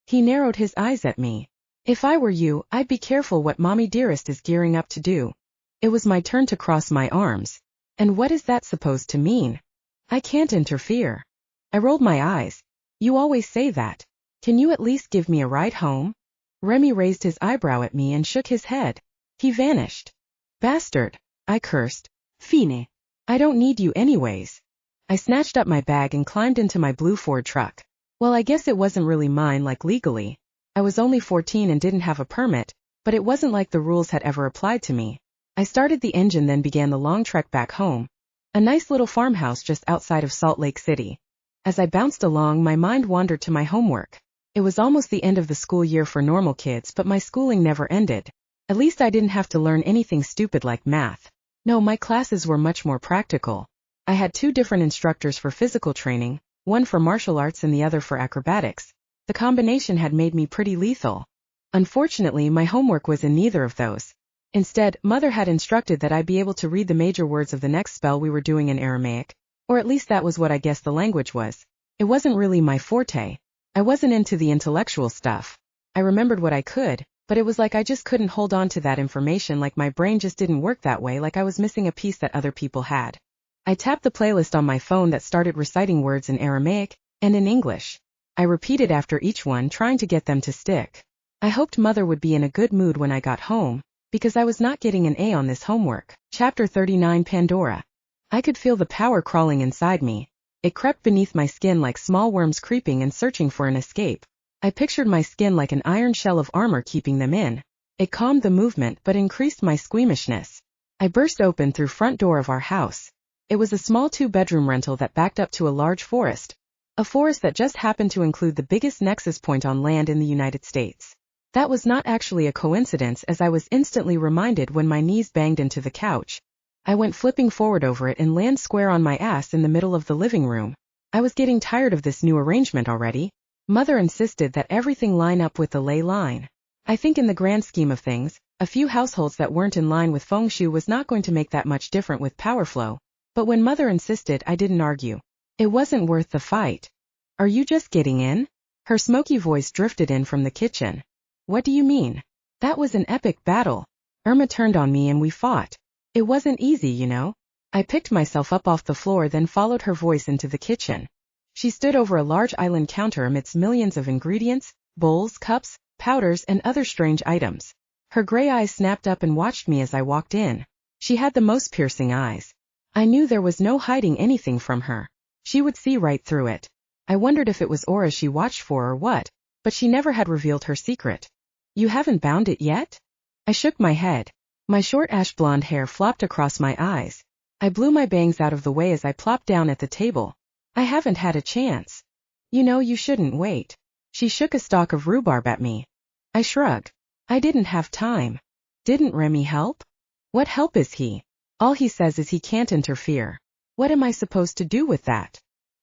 He narrowed his eyes at me. If I were you, I'd be careful what Mommy Dearest is gearing up to do. It was my turn to cross my arms. And what is that supposed to mean? I can't interfere. I rolled my eyes. You always say that. Can you at least give me a ride home? Remy raised his eyebrow at me and shook his head. He vanished. Bastard, I cursed. Fine. I don't need you anyways. I snatched up my bag and climbed into my blue Ford truck. Well, I guess it wasn't really mine, like legally. I was only 14 and didn't have a permit, but it wasn't like the rules had ever applied to me. I started the engine, then began the long trek back home. A nice little farmhouse just outside of Salt Lake City. As I bounced along, my mind wandered to my homework. It was almost the end of the school year for normal kids, but my schooling never ended. At least I didn't have to learn anything stupid like math. No, my classes were much more practical. I had 2 different instructors for physical training, one for martial arts and the other for acrobatics. The combination had made me pretty lethal. Unfortunately, my homework was in neither of those. Instead, Mother had instructed that I be able to read the major words of the next spell we were doing in Aramaic, or at least that was what I guessed the language was. It wasn't really my forte. I wasn't into the intellectual stuff. I remembered what I could, but it was like I just couldn't hold on to that information, like my brain just didn't work that way, like I was missing a piece that other people had. I tapped the playlist on my phone that started reciting words in Aramaic and in English. I repeated after each one, trying to get them to stick. I hoped Mother would be in a good mood when I got home, because I was not getting an A on this homework. Chapter 39, Pandora. I could feel the power crawling inside me. It crept beneath my skin like small worms creeping and searching for an escape. I pictured my skin like an iron shell of armor keeping them in. It calmed the movement but increased my squeamishness. I burst open through front door of our house. It was a small 2-bedroom rental that backed up to a large forest. A forest that just happened to include the biggest nexus point on land in the United States. That was not actually a coincidence, as I was instantly reminded when my knees banged into the couch. I went flipping forward over it and landed square on my ass in the middle of the living room. I was getting tired of this new arrangement already. Mother insisted that everything line up with the ley line. I think in the grand scheme of things, a few households that weren't in line with feng shui was not going to make that much different with power flow. But when Mother insisted, I didn't argue. It wasn't worth the fight. Are you just getting in? Her smoky voice drifted in from the kitchen. What do you mean? That was an epic battle. Irma turned on me and we fought. It wasn't easy, you know. I picked myself up off the floor, then followed her voice into the kitchen. She stood over a large island counter amidst millions of ingredients, bowls, cups, powders, and other strange items. Her gray eyes snapped up and watched me as I walked in. She had the most piercing eyes. I knew there was no hiding anything from her. She would see right through it. I wondered if it was aura she watched for or what, but she never had revealed her secret. You haven't bound it yet? I shook my head. My short ash blonde hair flopped across my eyes. I blew my bangs out of the way as I plopped down at the table. I haven't had a chance. You know, you shouldn't wait. She shook a stalk of rhubarb at me. I shrugged. I didn't have time. Didn't Remy help? What help is he? All he says is he can't interfere. What am I supposed to do with that?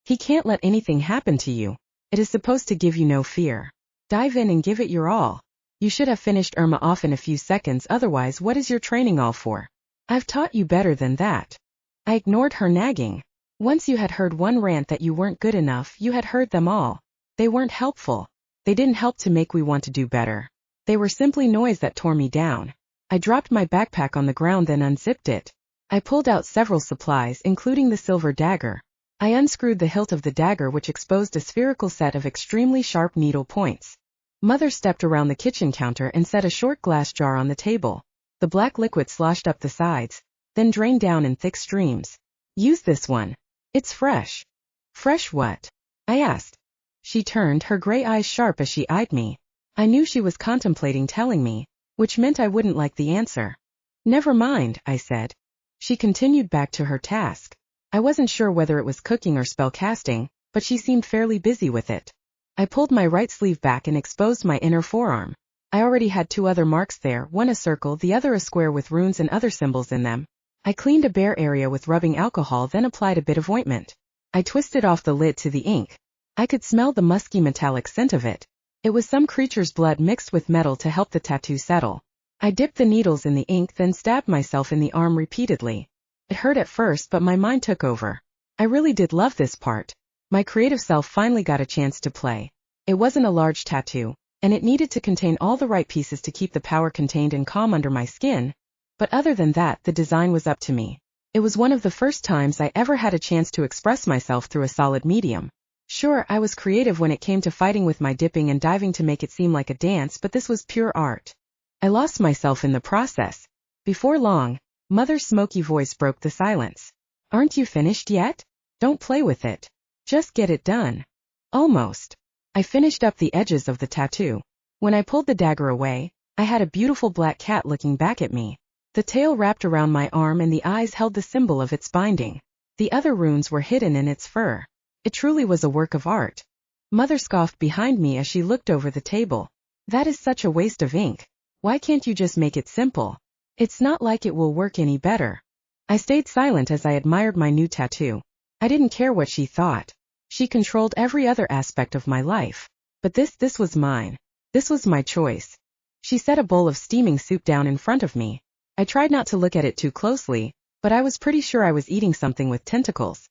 He can't let anything happen to you. It is supposed to give you no fear. Dive in and give it your all. You should have finished Irma off in a few seconds, otherwise what is your training all for? I've taught you better than that. I ignored her nagging. Once you had heard one rant that you weren't good enough, you had heard them all. They weren't helpful. They didn't help to make me want to do better. They were simply noise that tore me down. I dropped my backpack on the ground, then unzipped it. I pulled out several supplies, including the silver dagger. I unscrewed the hilt of the dagger, which exposed a spherical set of extremely sharp needle points. Mother stepped around the kitchen counter and set a short glass jar on the table. The black liquid sloshed up the sides, then drained down in thick streams. Use this one. It's fresh. Fresh what? I asked. She turned, her gray eyes sharp as she eyed me. I knew she was contemplating telling me, which meant I wouldn't like the answer. Never mind, I said. She continued back to her task. I wasn't sure whether it was cooking or spellcasting, but she seemed fairly busy with it. I pulled my right sleeve back and exposed my inner forearm. I already had 2 other marks there, one a circle, the other a square with runes and other symbols in them. I cleaned a bare area with rubbing alcohol, then applied a bit of ointment. I twisted off the lid to the ink. I could smell the musky metallic scent of it. It was some creature's blood mixed with metal to help the tattoo settle. I dipped the needles in the ink, then stabbed myself in the arm repeatedly. It hurt at first, but my mind took over. I really did love this part. My creative self finally got a chance to play. It wasn't a large tattoo, and it needed to contain all the right pieces to keep the power contained and calm under my skin. But other than that, the design was up to me. It was one of the first times I ever had a chance to express myself through a solid medium. Sure, I was creative when it came to fighting with my dipping and diving to make it seem like a dance, but this was pure art. I lost myself in the process. Before long, Mother's smoky voice broke the silence. Aren't you finished yet? Don't play with it. Just get it done. Almost. I finished up the edges of the tattoo. When I pulled the dagger away, I had a beautiful black cat looking back at me. The tail wrapped around my arm and the eyes held the symbol of its binding. The other runes were hidden in its fur. It truly was a work of art. Mother scoffed behind me as she looked over the table. That is such a waste of ink. Why can't you just make it simple? It's not like it will work any better. I stayed silent as I admired my new tattoo. I didn't care what she thought. She controlled every other aspect of my life. But this was mine. This was my choice. She set a bowl of steaming soup down in front of me. I tried not to look at it too closely, but I was pretty sure I was eating something with tentacles.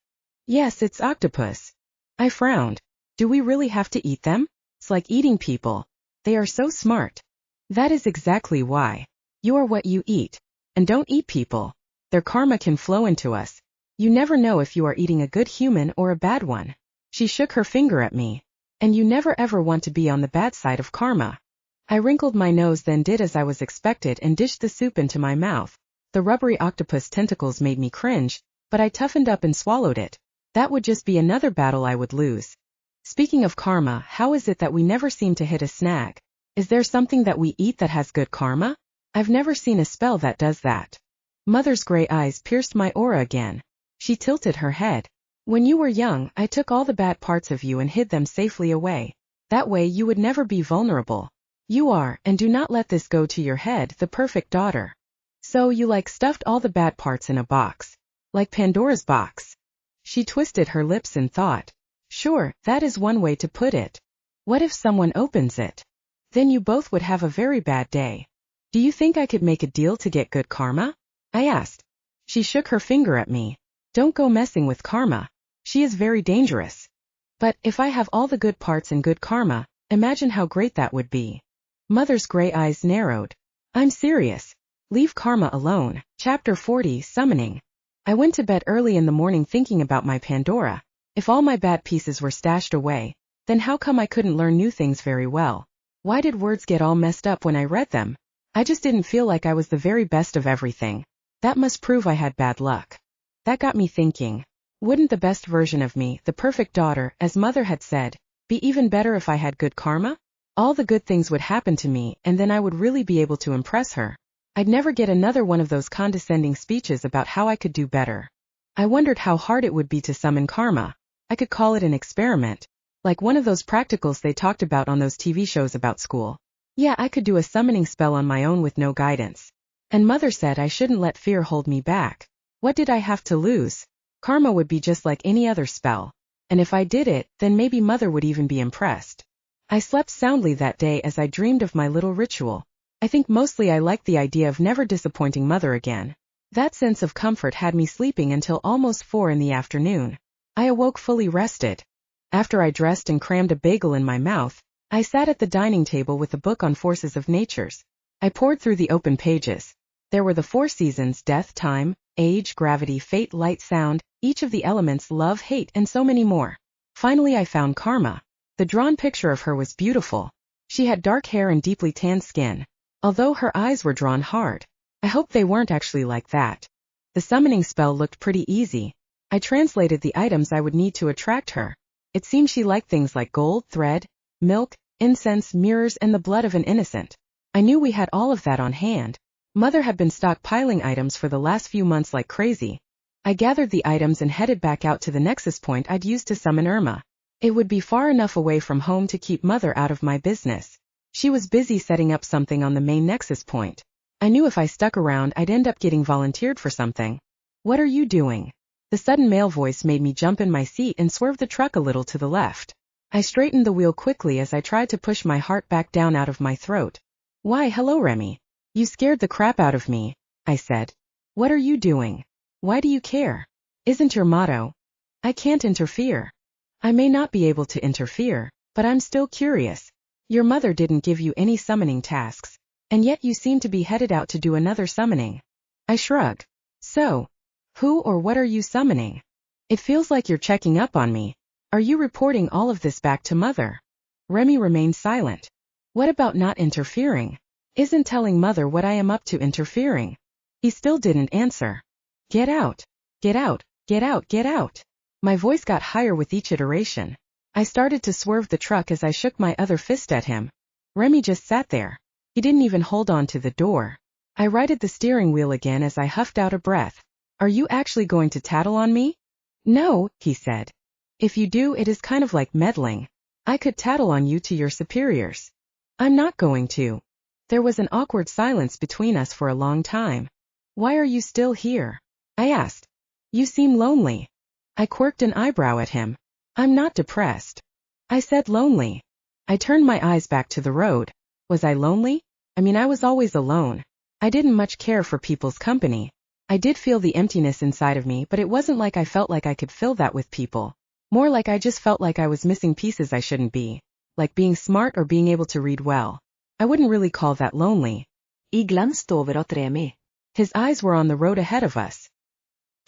Yes, it's octopus. I frowned. Do we really have to eat them? It's like eating people. They are so smart. That is exactly why. You are what you eat. And don't eat people. Their karma can flow into us. You never know if you are eating a good human or a bad one. She shook her finger at me. And you never ever want to be on the bad side of karma. I wrinkled my nose, then did as I was expected and dished the soup into my mouth. The rubbery octopus tentacles made me cringe, but I toughened up and swallowed it. That would just be another battle I would lose. Speaking of karma, how is it that we never seem to hit a snag? Is there something that we eat that has good karma? I've never seen a spell that does that. Mother's gray eyes pierced my aura again. She tilted her head. When you were young, I took all the bad parts of you and hid them safely away. That way you would never be vulnerable. You are, and do not let this go to your head, the perfect daughter. So you stuffed all the bad parts in a box. Like Pandora's box. She twisted her lips in thought. Sure, that is one way to put it. What if someone opens it? Then you both would have a very bad day. Do you think I could make a deal to get good karma? I asked. She shook her finger at me. Don't go messing with karma. She is very dangerous. But if I have all the good parts and good karma, imagine how great that would be. Mother's gray eyes narrowed. I'm serious. Leave karma alone. Chapter 40, Summoning. I went to bed early in the morning thinking about my Pandora. If all my bad pieces were stashed away, then how come I couldn't learn new things very well? Why did words get all messed up when I read them? I just didn't feel like I was the very best of everything. That must prove I had bad luck. That got me thinking. Wouldn't the best version of me, the perfect daughter, as Mother had said, be even better if I had good karma? All the good things would happen to me, and then I would really be able to impress her. I'd never get another one of those condescending speeches about how I could do better. I wondered how hard it would be to summon karma. I could call it an experiment, like one of those practicals they talked about on those TV shows about school. Yeah, I could do a summoning spell on my own with no guidance. And Mother said I shouldn't let fear hold me back. What did I have to lose? Karma would be just like any other spell. And if I did it, then maybe Mother would even be impressed. I slept soundly that day as I dreamed of my little ritual. I think mostly I liked the idea of never disappointing Mother again. That sense of comfort had me sleeping until almost 4 in the afternoon. I awoke fully rested. After I dressed and crammed a bagel in my mouth, I sat at the dining table with a book on forces of natures. I pored through the open pages. There were the 4 seasons: death, time, age, gravity, fate, light, sound, each of the elements, love, hate, and so many more. Finally I found Karma. The drawn picture of her was beautiful. She had dark hair and deeply tanned skin, although her eyes were drawn hard. I hoped they weren't actually like that. The summoning spell looked pretty easy. I translated the items I would need to attract her. It seemed she liked things like gold, thread, milk, incense, mirrors, and the blood of an innocent. I knew we had all of that on hand. Mother had been stockpiling items for the last few months like crazy. I gathered the items and headed back out to the nexus point I'd used to summon Irma. It would be far enough away from home to keep Mother out of my business. She was busy setting up something on the main nexus point. I knew if I stuck around I'd end up getting volunteered for something. What are you doing? The sudden male voice made me jump in my seat and swerve the truck a little to the left. I straightened the wheel quickly as I tried to push my heart back down out of my throat. Why, hello Remy. You scared the crap out of me, I said. What are you doing? Why do you care? Isn't your motto, I can't interfere? I may not be able to interfere, but I'm still curious. Your mother didn't give you any summoning tasks, and yet you seem to be headed out to do another summoning. I shrugged. So, who or what are you summoning? It feels like you're checking up on me. Are you reporting all of this back to Mother? Remy remained silent. What about not interfering? Isn't telling Mother what I am up to interfering? He still didn't answer. Get out. Get out. Get out. Get out. My voice got higher with each iteration. I started to swerve the truck as I shook my other fist at him. Remy just sat there. He didn't even hold on to the door. I righted the steering wheel again as I huffed out a breath. Are you actually going to tattle on me? No, he said. If you do, it is kind of like meddling. I could tattle on you to your superiors. I'm not going to. There was an awkward silence between us for a long time. Why are you still here? I asked. You seem lonely. I quirked an eyebrow at him. I'm not depressed. I said lonely. I turned my eyes back to the road. Was I lonely? I mean, I was always alone. I didn't much care for people's company. I did feel the emptiness inside of me, but it wasn't like I felt like I could fill that with people. More like I just felt like I was missing pieces I shouldn't be. Like being smart or being able to read well. I wouldn't really call that lonely. I glansde over at Remy. His eyes were on the road ahead of us.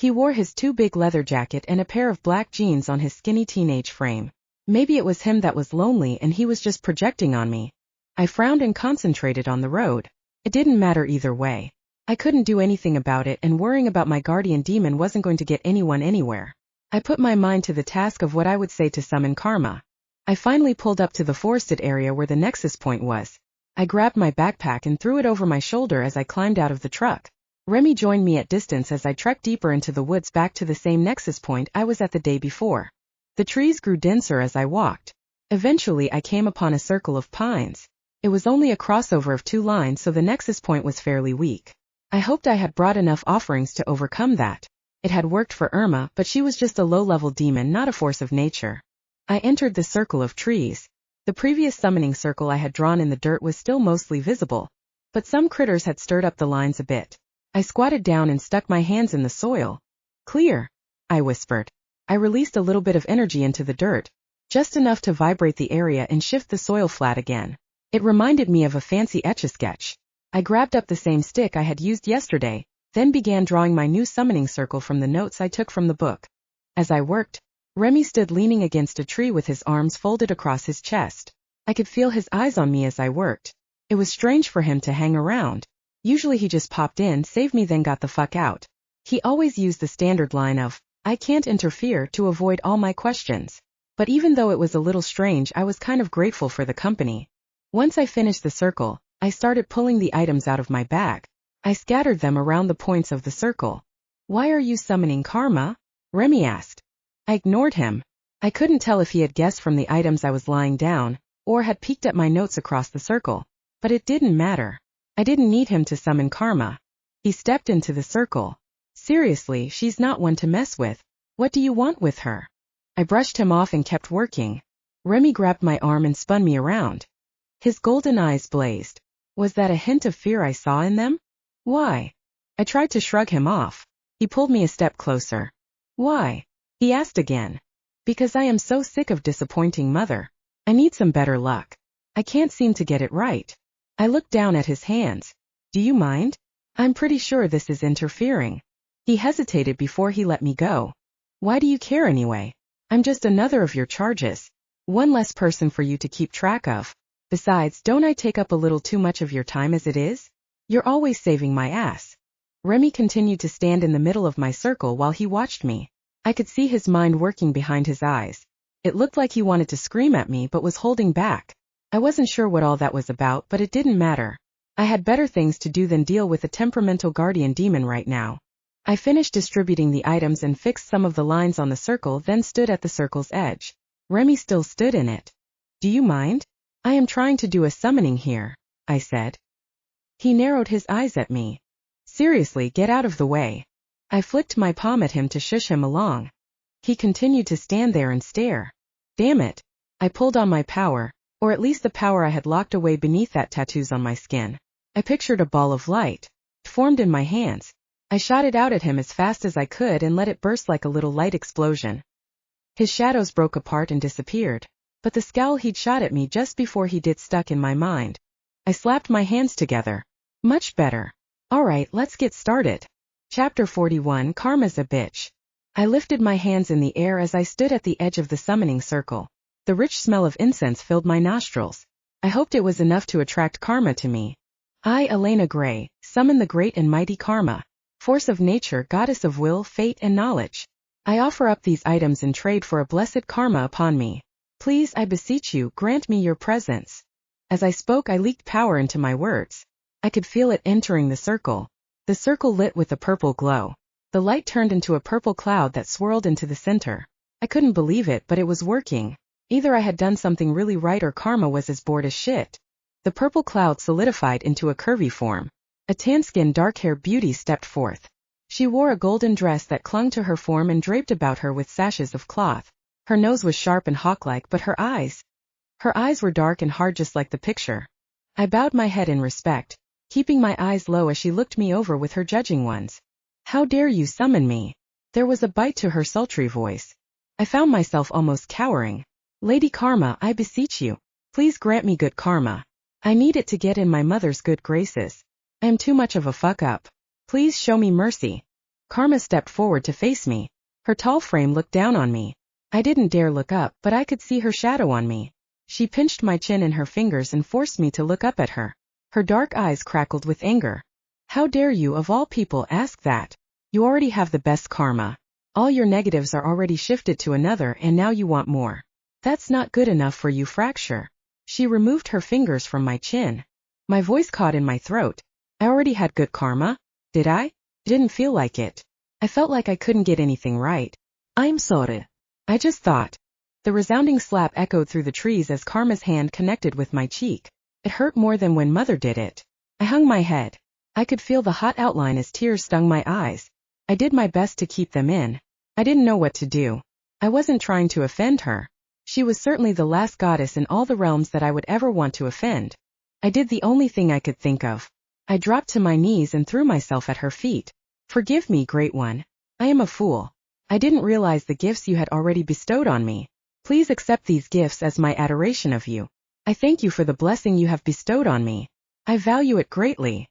He wore his too big leather jacket and a pair of black jeans on his skinny teenage frame. Maybe it was him that was lonely and he was just projecting on me. I frowned and concentrated on the road. It didn't matter either way. I couldn't do anything about it, and worrying about my guardian demon wasn't going to get anyone anywhere. I put my mind to the task of what I would say to summon karma. I finally pulled up to the forested area where the nexus point was. I grabbed my backpack and threw it over my shoulder as I climbed out of the truck. Remy joined me at distance as I trekked deeper into the woods back to the same nexus point I was at the day before. The trees grew denser as I walked. Eventually I came upon a circle of pines. It was only a crossover of 2 lines, so the nexus point was fairly weak. I hoped I had brought enough offerings to overcome that. It had worked for Irma, but she was just a low-level demon, not a force of nature. I entered the circle of trees. The previous summoning circle I had drawn in the dirt was still mostly visible, but some critters had stirred up the lines a bit. I squatted down and stuck my hands in the soil. Clear, I whispered. I released a little bit of energy into the dirt, just enough to vibrate the area and shift the soil flat again. It reminded me of a fancy etch-a-sketch. I grabbed up the same stick I had used yesterday, then began drawing my new summoning circle from the notes I took from the book. As I worked, Remy stood leaning against a tree with his arms folded across his chest. I could feel his eyes on me as I worked. It was strange for him to hang around. Usually he just popped in, saved me, then got the fuck out. He always used the standard line of, "I can't interfere," to avoid all my questions. But even though it was a little strange, I was kind of grateful for the company. Once I finished the circle, I started pulling the items out of my bag. I scattered them around the points of the circle. "Why are you summoning karma?" Remy asked. I ignored him. I couldn't tell if he had guessed from the items I was lying down, or had peeked at my notes across the circle. But it didn't matter. I didn't need him to summon karma. He stepped into the circle. "Seriously, she's not one to mess with. What do you want with her?" I brushed him off and kept working. Remy grabbed my arm and spun me around. His golden eyes blazed. Was that a hint of fear I saw in them? "Why?" I tried to shrug him off. He pulled me a step closer. "Why?" he asked again. "Because I am so sick of disappointing Mother. I need some better luck. I can't seem to get it right." I looked down at his hands. "Do you mind? I'm pretty sure this is interfering." He hesitated before he let me go. "Why do you care anyway? I'm just another of your charges. One less person for you to keep track of. Besides, don't I take up a little too much of your time as it is? You're always saving my ass." Remy continued to stand in the middle of my circle while he watched me. I could see his mind working behind his eyes. It looked like he wanted to scream at me but was holding back. I wasn't sure what all that was about, but it didn't matter. I had better things to do than deal with a temperamental guardian demon right now. I finished distributing the items and fixed some of the lines on the circle, then stood at the circle's edge. Remy still stood in it. "Do you mind? I am trying to do a summoning here," I said. He narrowed his eyes at me. "Seriously, get out of the way." I flicked my palm at him to shush him along. He continued to stand there and stare. Damn it. I pulled on my power, or at least the power I had locked away beneath that tattoos on my skin. I pictured a ball of light. It formed in my hands. I shot it out at him as fast as I could and let it burst like a little light explosion. His shadows broke apart and disappeared, but the scowl he'd shot at me just before he did stuck in my mind. I slapped my hands together. Much better. All right, let's get started. Chapter 41, Karma's a Bitch. I lifted my hands in the air as I stood at the edge of the summoning circle. The rich smell of incense filled my nostrils. I hoped it was enough to attract karma to me. I, Elena Gray, summon the great and mighty karma, force of nature, goddess of will, fate, and knowledge. I offer up these items in trade for a blessed karma upon me. Please, I beseech you, grant me your presence. As I spoke, I leaked power into my words. I could feel it entering the circle. The circle lit with a purple glow. The light turned into a purple cloud that swirled into the center. I couldn't believe it, but it was working. Either I had done something really right or karma was as bored as shit. The purple cloud solidified into a curvy form. A tan-skinned, dark-haired beauty stepped forth. She wore a golden dress that clung to her form and draped about her with sashes of cloth. Her nose was sharp and hawk-like, but her eyes were dark and hard, just like the picture. I bowed my head in respect, keeping my eyes low as she looked me over with her judging ones. "How dare you summon me?" There was a bite to her sultry voice. I found myself almost cowering. "Lady Karma, I beseech you, please grant me good karma. I need it to get in my mother's good graces. I am too much of a fuck-up. Please show me mercy." Karma stepped forward to face me. Her tall frame looked down on me. I didn't dare look up, but I could see her shadow on me. She pinched my chin in her fingers and forced me to look up at her. Her dark eyes crackled with anger. How dare you, of all people, ask that? You already have the best karma. All your negatives are already shifted to another and now you want more. That's not good enough for you, fracture. She removed her fingers from my chin. My voice caught in my throat. I already had good karma? Did I? Didn't feel like it. I felt like I couldn't get anything right. I'm sorry. I just thought. The resounding slap echoed through the trees as Karma's hand connected with my cheek. It hurt more than when Mother did it. I hung my head. I could feel the hot outline as tears stung my eyes. I did my best to keep them in. I didn't know what to do. I wasn't trying to offend her. She was certainly the last goddess in all the realms that I would ever want to offend. I did the only thing I could think of. I dropped to my knees and threw myself at her feet. Forgive me, Great One. I am a fool. I didn't realize the gifts you had already bestowed on me. Please accept these gifts as my adoration of you. I thank you for the blessing you have bestowed on me. I value it greatly.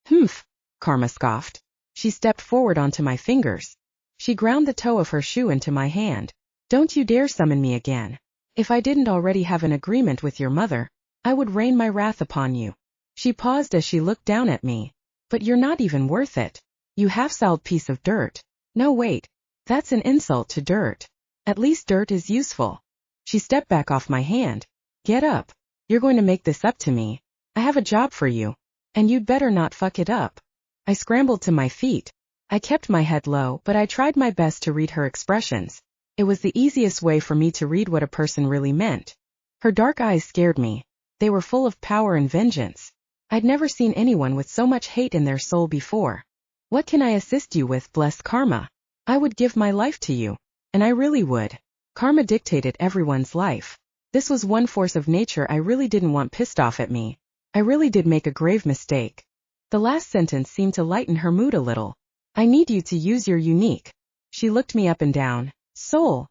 Humph, Karma scoffed. She stepped forward onto my fingers. She ground the toe of her shoe into my hand. Don't you dare summon me again. If I didn't already have an agreement with your mother, I would rain my wrath upon you. She paused as she looked down at me. But you're not even worth it. You half-soiled piece of dirt. No, wait. That's an insult to dirt. At least dirt is useful. She stepped back off my hand. Get up. You're going to make this up to me. I have a job for you. And you'd better not fuck it up. I scrambled to my feet. I kept my head low, but I tried my best to read her expressions. It was the easiest way for me to read what a person really meant. Her dark eyes scared me. They were full of power and vengeance. I'd never seen anyone with so much hate in their soul before. What can I assist you with, blessed Karma? I would give my life to you. And I really would. Karma dictated everyone's life. This was one force of nature I really didn't want pissed off at me. I really did make a grave mistake. The last sentence seemed to lighten her mood a little. I need you to use your unique. She looked me up and down. Soul.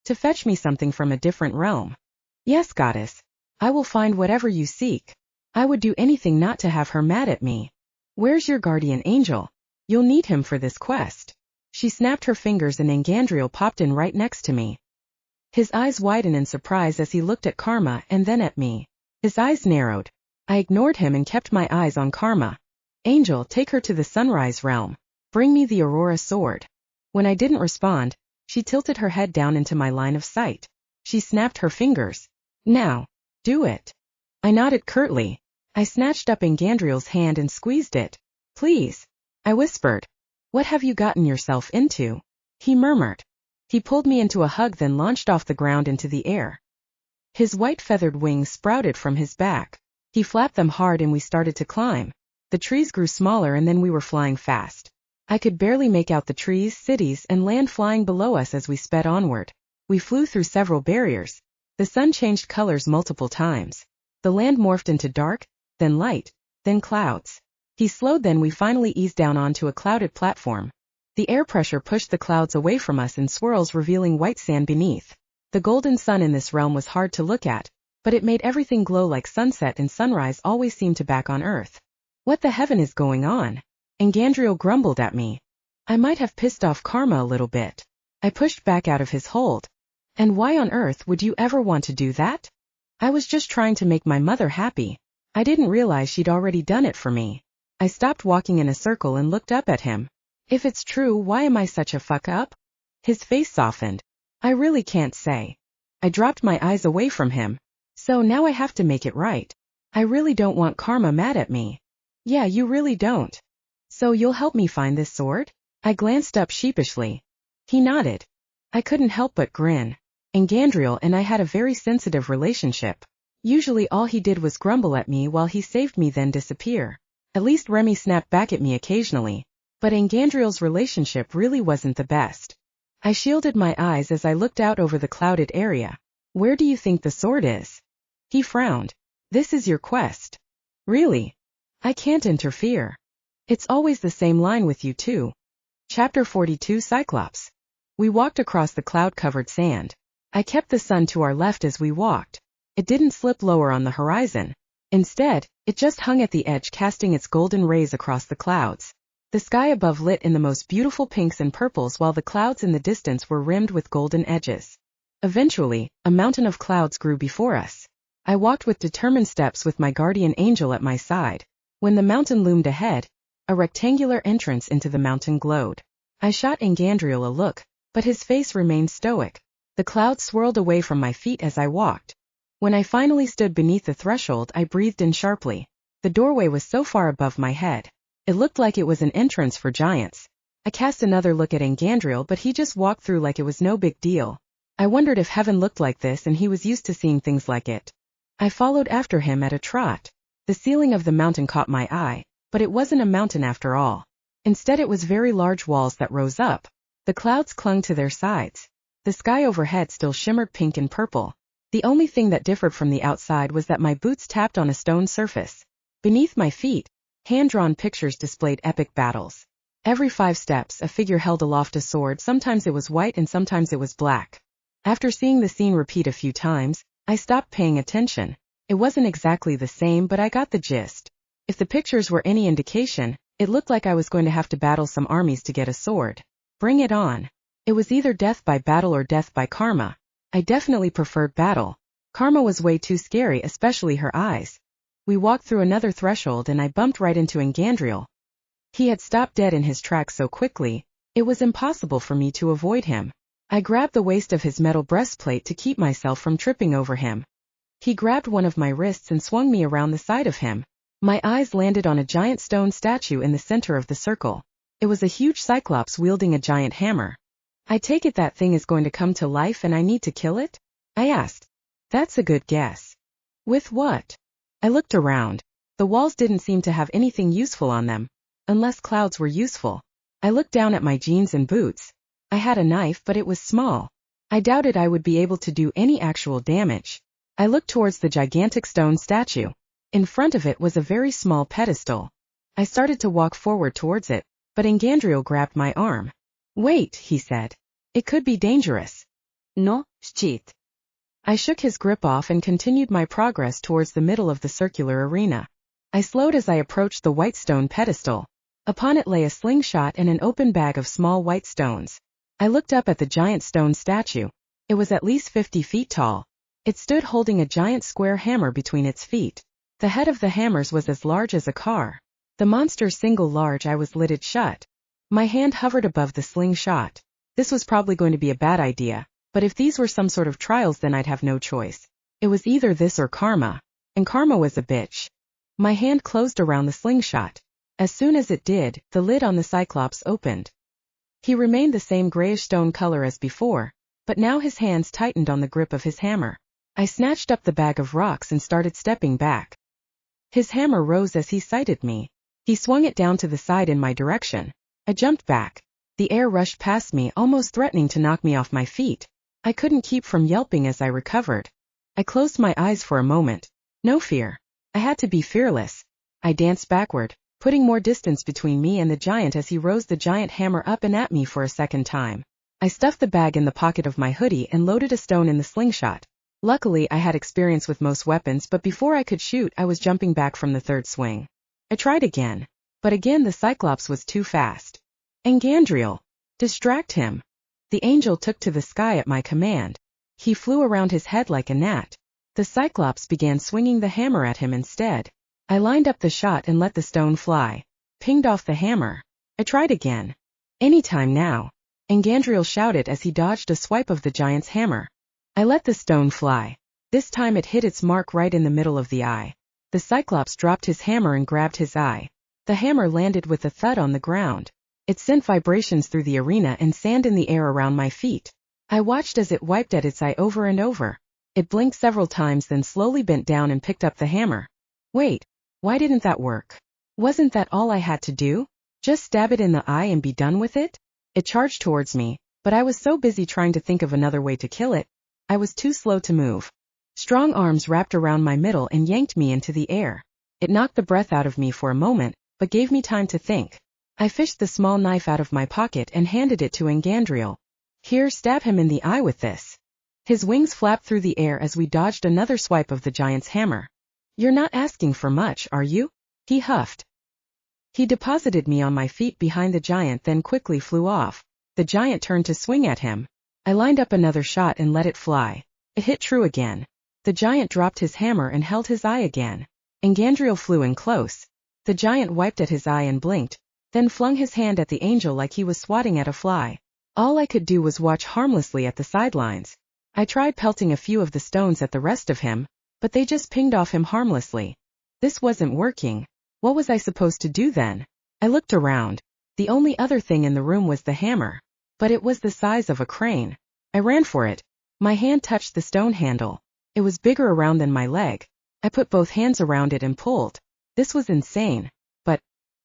To fetch me something from a different realm. Yes, goddess. I will find whatever you seek. I would do anything not to have her mad at me. Where's your guardian angel? You'll need him for this quest. She snapped her fingers and Engandriel popped in right next to me. His eyes widened in surprise as he looked at Karma and then at me. His eyes narrowed. I ignored him and kept my eyes on Karma. Angel, take her to the sunrise realm. Bring me the Aurora sword. When I didn't respond, she tilted her head down into my line of sight. She snapped her fingers. Now. Do it. I nodded curtly. I snatched up Engandriel's hand and squeezed it. Please. I whispered. What have you gotten yourself into? He murmured. He pulled me into a hug then launched off the ground into the air. His white feathered wings sprouted from his back. He flapped them hard and we started to climb. The trees grew smaller and then we were flying fast. I could barely make out the trees, cities, and land flying below us as we sped onward. We flew through several barriers. The sun changed colors multiple times. The land morphed into dark, then light, then clouds. He slowed then we finally eased down onto a clouded platform. The air pressure pushed the clouds away from us in swirls revealing white sand beneath. The golden sun in this realm was hard to look at, but it made everything glow like sunset and sunrise always seemed to back on Earth. What the heaven is going on? Engandriel grumbled at me. I might have pissed off Karma a little bit. I pushed back out of his hold. And why on earth would you ever want to do that? I was just trying to make my mother happy. I didn't realize she'd already done it for me. I stopped walking in a circle and looked up at him. If it's true, why am I such a fuck up? His face softened. I really can't say. I dropped my eyes away from him. So now I have to make it right. I really don't want Karma mad at me. Yeah, you really don't. So you'll help me find this sword? I glanced up sheepishly. He nodded. I couldn't help but grin. Engandriel and I had a very sensitive relationship. Usually all he did was grumble at me while he saved me then disappear. At least Remy snapped back at me occasionally. But Engandriel's relationship really wasn't the best. I shielded my eyes as I looked out over the clouded area. Where do you think the sword is? He frowned. This is your quest. Really? I can't interfere. It's always the same line with you too. Chapter 42 Cyclops. We walked across the cloud-covered sand. I kept the sun to our left as we walked. It didn't slip lower on the horizon. Instead, it just hung at the edge casting its golden rays across the clouds. The sky above lit in the most beautiful pinks and purples while the clouds in the distance were rimmed with golden edges. Eventually, a mountain of clouds grew before us. I walked with determined steps with my guardian angel at my side. When the mountain loomed ahead, a rectangular entrance into the mountain glowed. I shot Engandriel a look, but his face remained stoic. The clouds swirled away from my feet as I walked. When I finally stood beneath the threshold, I breathed in sharply. The doorway was so far above my head. It looked like it was an entrance for giants. I cast another look at Engandriel, but he just walked through like it was no big deal. I wondered if heaven looked like this and he was used to seeing things like it. I followed after him at a trot. The ceiling of the mountain caught my eye, but it wasn't a mountain after all. Instead it was very large walls that rose up. The clouds clung to their sides. The sky overhead still shimmered pink and purple. The only thing that differed from the outside was that my boots tapped on a stone surface. Beneath my feet, hand-drawn pictures displayed epic battles. Every 5 steps, a figure held aloft a sword. Sometimes it was white and sometimes it was black. After seeing the scene repeat a few times, I stopped paying attention. It wasn't exactly the same, but I got the gist. If the pictures were any indication, it looked like I was going to have to battle some armies to get a sword. Bring it on. It was either death by battle or death by karma. I definitely preferred battle. Karma was way too scary, especially her eyes. We walked through another threshold and I bumped right into Engandriel. He had stopped dead in his tracks so quickly, it was impossible for me to avoid him. I grabbed the waist of his metal breastplate to keep myself from tripping over him. He grabbed one of my wrists and swung me around the side of him. My eyes landed on a giant stone statue in the center of the circle. It was a huge cyclops wielding a giant hammer. I take it that thing is going to come to life and I need to kill it? I asked. That's a good guess. With what? I looked around. The walls didn't seem to have anything useful on them. Unless clouds were useful. I looked down at my jeans and boots. I had a knife, but it was small. I doubted I would be able to do any actual damage. I looked towards the gigantic stone statue. In front of it was a very small pedestal. I started to walk forward towards it, but Engandriel grabbed my arm. Wait, he said. It could be dangerous. No, shit. I shook his grip off and continued my progress towards the middle of the circular arena. I slowed as I approached the white stone pedestal. Upon it lay a slingshot and an open bag of small white stones. I looked up at the giant stone statue. It was at least 50 feet tall. It stood holding a giant square hammer between its feet. The head of the hammers was as large as a car. The monster's single large eye was lidded shut. My hand hovered above the slingshot. This was probably going to be a bad idea, but if these were some sort of trials then I'd have no choice. It was either this or karma. And karma was a bitch. My hand closed around the slingshot. As soon as it did, the lid on the cyclops opened. He remained the same grayish stone color as before, but now his hands tightened on the grip of his hammer. I snatched up the bag of rocks and started stepping back. His hammer rose as he sighted me. He swung it down to the side in my direction. I jumped back. The air rushed past me, almost threatening to knock me off my feet. I couldn't keep from yelping as I recovered. I closed my eyes for a moment. No fear. I had to be fearless. I danced backward, putting more distance between me and the giant as he rose the giant hammer up and at me for a second time. I stuffed the bag in the pocket of my hoodie and loaded a stone in the slingshot. Luckily I had experience with most weapons, but before I could shoot I was jumping back from the third swing. I tried again, but again the cyclops was too fast. Engandriel! Distract him! The angel took to the sky at my command. He flew around his head like a gnat. The cyclops began swinging the hammer at him instead. I lined up the shot and let the stone fly. Pinged off the hammer. I tried again. Anytime now. Engandriel shouted as he dodged a swipe of the giant's hammer. I let the stone fly. This time it hit its mark right in the middle of the eye. The cyclops dropped his hammer and grabbed his eye. The hammer landed with a thud on the ground. It sent vibrations through the arena and sand in the air around my feet. I watched as it wiped at its eye over and over. It blinked several times, then slowly bent down and picked up the hammer. Wait, why didn't that work? Wasn't that all I had to do? Just stab it in the eye and be done with it? It charged towards me, but I was so busy trying to think of another way to kill it. I was too slow to move. Strong arms wrapped around my middle and yanked me into the air. It knocked the breath out of me for a moment, but gave me time to think. I fished the small knife out of my pocket and handed it to Engandriel. Here, stab him in the eye with this. His wings flapped through the air as we dodged another swipe of the giant's hammer. You're not asking for much, are you? He huffed. He deposited me on my feet behind the giant, then quickly flew off. The giant turned to swing at him. I lined up another shot and let it fly. It hit true again. The giant dropped his hammer and held his eye again. Engandriel flew in close. The giant wiped at his eye and blinked, then flung his hand at the angel like he was swatting at a fly. All I could do was watch harmlessly at the sidelines. I tried pelting a few of the stones at the rest of him, but they just pinged off him harmlessly. This wasn't working. What was I supposed to do then? I looked around. The only other thing in the room was the hammer, but it was the size of a crane. I ran for it. My hand touched the stone handle. It was bigger around than my leg. I put both hands around it and pulled. This was insane. But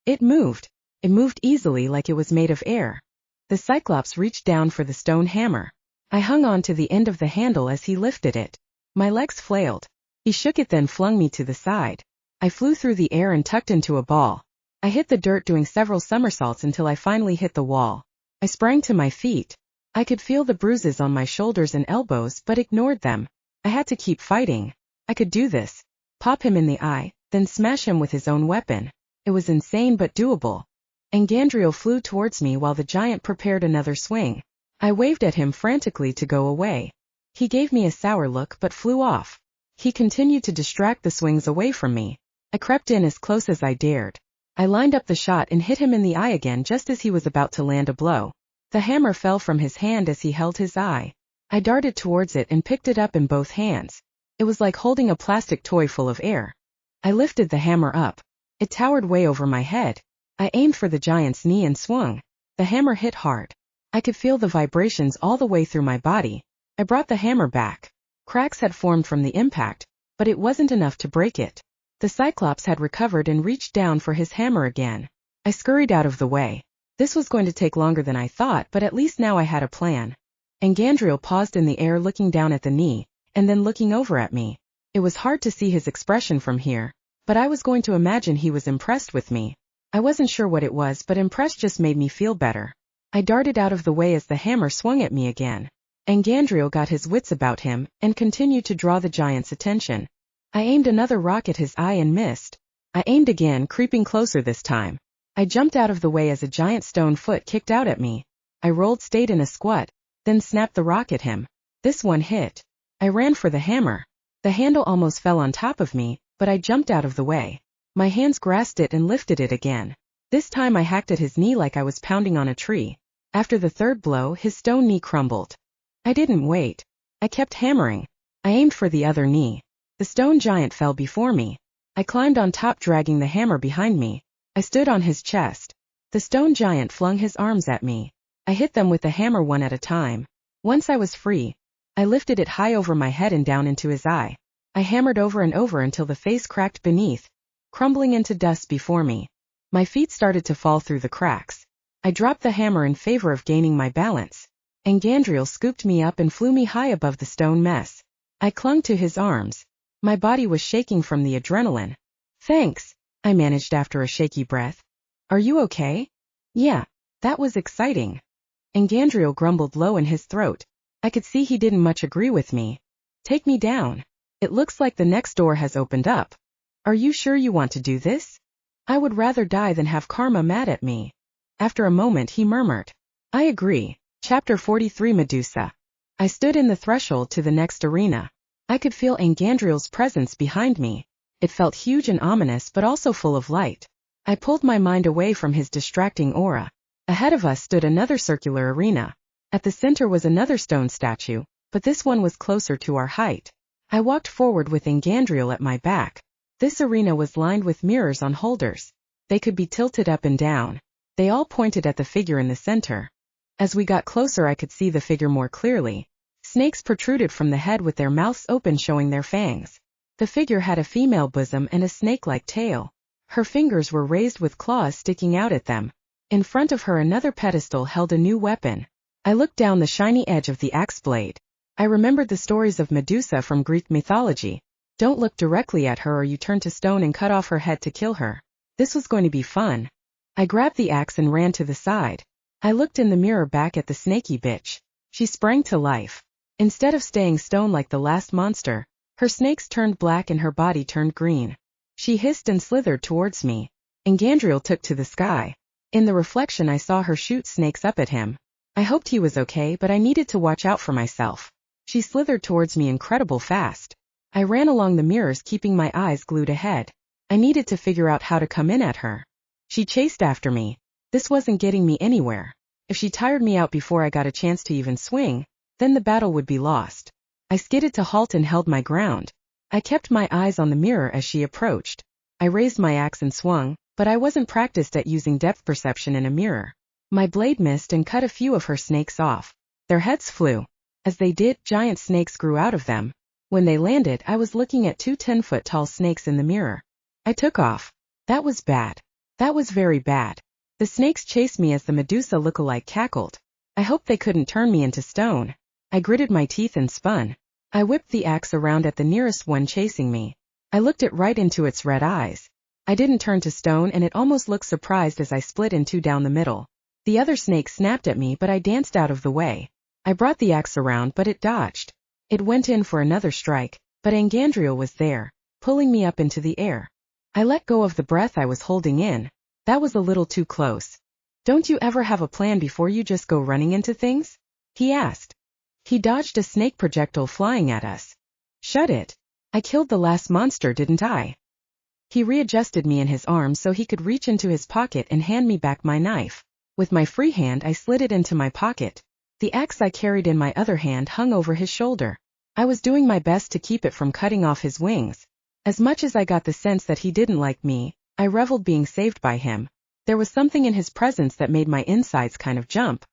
it moved. It moved easily like it was made of air. The Cyclops reached down for the stone hammer. I hung on to the end of the handle as he lifted it. My legs flailed. He shook it, then flung me to the side. I flew through the air and tucked into a ball. I hit the dirt, doing several somersaults until I finally hit the wall. I sprang to my feet. I could feel the bruises on my shoulders and elbows but ignored them. I had to keep fighting. I could do this. Pop him in the eye, then smash him with his own weapon. It was insane but doable. Engandriel flew towards me while the giant prepared another swing. I waved at him frantically to go away. He gave me a sour look but flew off. He continued to distract the swings away from me. I crept in as close as I dared. I lined up the shot and hit him in the eye again just as he was about to land a blow. The hammer fell from his hand as he held his eye. I darted towards it and picked it up in both hands. It was like holding a plastic toy full of air. I lifted the hammer up. It towered way over my head. I aimed for the giant's knee and swung. The hammer hit hard. I could feel the vibrations all the way through my body. I brought the hammer back. Cracks had formed from the impact, but it wasn't enough to break it. The Cyclops had recovered and reached down for his hammer again. I scurried out of the way. This was going to take longer than I thought, but at least now I had a plan. Engandriel paused in the air, looking down at the knee, and then looking over at me. It was hard to see his expression from here, but I was going to imagine he was impressed with me. I wasn't sure what it was, but impressed just made me feel better. I darted out of the way as the hammer swung at me again. Engandriel got his wits about him and continued to draw the giant's attention. I aimed another rock at his eye and missed. I aimed again, creeping closer this time. I jumped out of the way as a giant stone foot kicked out at me. I rolled, stayed in a squat, then snapped the rock at him. This one hit. I ran for the hammer. The handle almost fell on top of me, but I jumped out of the way. My hands grasped it and lifted it again. This time I hacked at his knee like I was pounding on a tree. After the third blow, his stone knee crumbled. I didn't wait. I kept hammering. I aimed for the other knee. The stone giant fell before me. I climbed on top, dragging the hammer behind me. I stood on his chest. The stone giant flung his arms at me. I hit them with the hammer one at a time. Once I was free, I lifted it high over my head and down into his eye. I hammered over and over until the face cracked beneath, crumbling into dust before me. My feet started to fall through the cracks. I dropped the hammer in favor of gaining my balance. Engandriel scooped me up and flew me high above the stone mess. I clung to his arms. My body was shaking from the adrenaline. "Thanks," I managed after a shaky breath. "Are you okay?" "Yeah, that was exciting." Engandriel grumbled low in his throat. I could see he didn't much agree with me. "Take me down. It looks like the next door has opened up. Are you sure you want to do this? I would rather die than have karma mad at me." After a moment he murmured, "I agree." Chapter 43, Medusa. I stood in the threshold to the next arena. I could feel Engandriel's presence behind me. It felt huge and ominous but also full of light. I pulled my mind away from his distracting aura. Ahead of us stood another circular arena. At the center was another stone statue, but this one was closer to our height. I walked forward with Engandriel at my back. This arena was lined with mirrors on holders. They could be tilted up and down. They all pointed at the figure in the center. As we got closer I could see the figure more clearly. Snakes protruded from the head with their mouths open, showing their fangs. The figure had a female bosom and a snake-like tail. Her fingers were raised with claws sticking out at them. In front of her another pedestal held a new weapon. I looked down the shiny edge of the axe blade. I remembered the stories of Medusa from Greek mythology. Don't look directly at her or you turn to stone and cut off her head to kill her. This was going to be fun. I grabbed the axe and ran to the side. I looked in the mirror back at the snaky bitch. She sprang to life. Instead of staying stone like the last monster, her snakes turned black and her body turned green. She hissed and slithered towards me. and Gandriel took to the sky. In the reflection I saw her shoot snakes up at him. I hoped he was okay, but I needed to watch out for myself. She slithered towards me incredible fast. I ran along the mirrors keeping my eyes glued ahead. I needed to figure out how to come in at her. She chased after me. This wasn't getting me anywhere. If she tired me out before I got a chance to even swing, then the battle would be lost. I skidded to halt and held my ground. I kept my eyes on the mirror as she approached. I raised my axe and swung, but I wasn't practiced at using depth perception in a mirror. My blade missed and cut a few of her snakes off. Their heads flew. As they did, giant snakes grew out of them. When they landed, I was looking at 2 10-foot-tall snakes in the mirror. I took off. That was bad. That was very bad. The snakes chased me as the Medusa look-alike cackled. I hoped they couldn't turn me into stone. I gritted my teeth and spun. I whipped the axe around at the nearest one chasing me. I looked it right into its red eyes. I didn't turn to stone, and it almost looked surprised as I split in 2 down the middle. The other snake snapped at me, but I danced out of the way. I brought the axe around, but it dodged. It went in for another strike, but Gandriel was there, pulling me up into the air. I let go of the breath I was holding in. That was a little too close. Don't you ever have a plan before you just go running into things? He asked. He dodged a snake projectile flying at us. Shut it. I killed the last monster, didn't I? He readjusted me in his arms so he could reach into his pocket and hand me back my knife. With my free hand I slid it into my pocket. The axe I carried in my other hand hung over his shoulder. I was doing my best to keep it from cutting off his wings. As much as I got the sense that he didn't like me, I reveled being saved by him. There was something in his presence that made my insides kind of jump.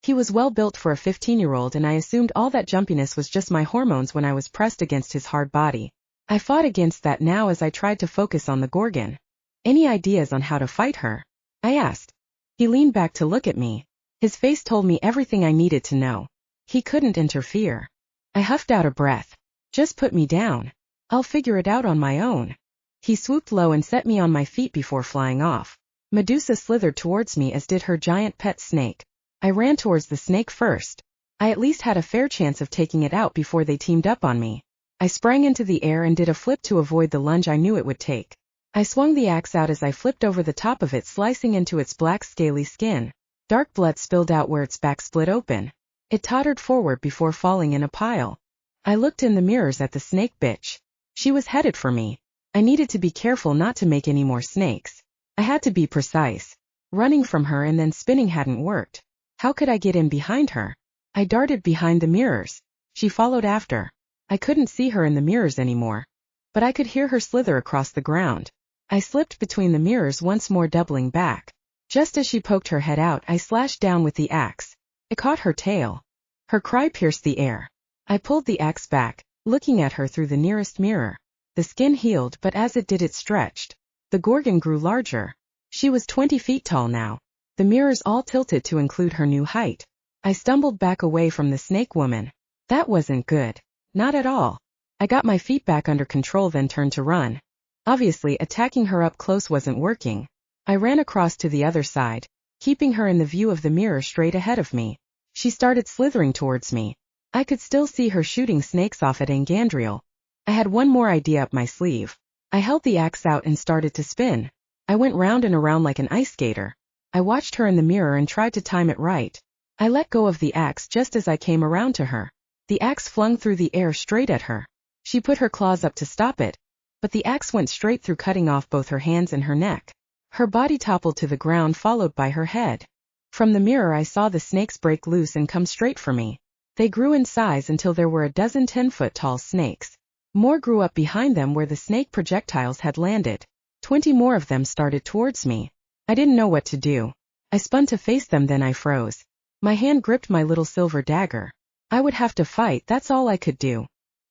He was well built for a 15-year-old, and I assumed all that jumpiness was just my hormones when I was pressed against his hard body. I fought against that now as I tried to focus on the Gorgon. Any ideas on how to fight her? I asked. He leaned back to look at me. His face told me everything I needed to know. He couldn't interfere. I huffed out a breath. Just put me down. I'll figure it out on my own. He swooped low and set me on my feet before flying off. Medusa slithered towards me, as did her giant pet snake. I ran towards the snake first. I at least had a fair chance of taking it out before they teamed up on me. I sprang into the air and did a flip to avoid the lunge I knew it would take. I swung the axe out as I flipped over the top of it, slicing into its black scaly skin. Dark blood spilled out where its back split open. It tottered forward before falling in a pile. I looked in the mirrors at the snake bitch. She was headed for me. I needed to be careful not to make any more snakes. I had to be precise. Running from her and then spinning hadn't worked. How could I get in behind her? I darted behind the mirrors. She followed after. I couldn't see her in the mirrors anymore, but I could hear her slither across the ground. I slipped between the mirrors, once more doubling back. Just as she poked her head out, I slashed down with the axe. It caught her tail. Her cry pierced the air. I pulled the axe back, looking at her through the nearest mirror. The skin healed, but as it did it stretched. The Gorgon grew larger. She was 20 feet tall now. The mirrors all tilted to include her new height. I stumbled back away from the snake woman. That wasn't good. Not at all. I got my feet back under control, then turned to run. Obviously, attacking her up close wasn't working. I ran across to the other side, keeping her in the view of the mirror straight ahead of me. She started slithering towards me. I could still see her shooting snakes off at Gandriel. I had one more idea up my sleeve. I held the axe out and started to spin. I went round and around like an ice skater. I watched her in the mirror and tried to time it right. I let go of the axe just as I came around to her. The axe flung through the air straight at her. She put her claws up to stop it, but the axe went straight through, cutting off both her hands and her neck. Her body toppled to the ground, followed by her head. From the mirror I saw the snakes break loose and come straight for me. They grew in size until there were a dozen 10-foot-tall snakes. More grew up behind them where the snake projectiles had landed. 20 more of them started towards me. I didn't know what to do. I spun to face them, then I froze. My hand gripped my little silver dagger. I would have to fight, that's all I could do.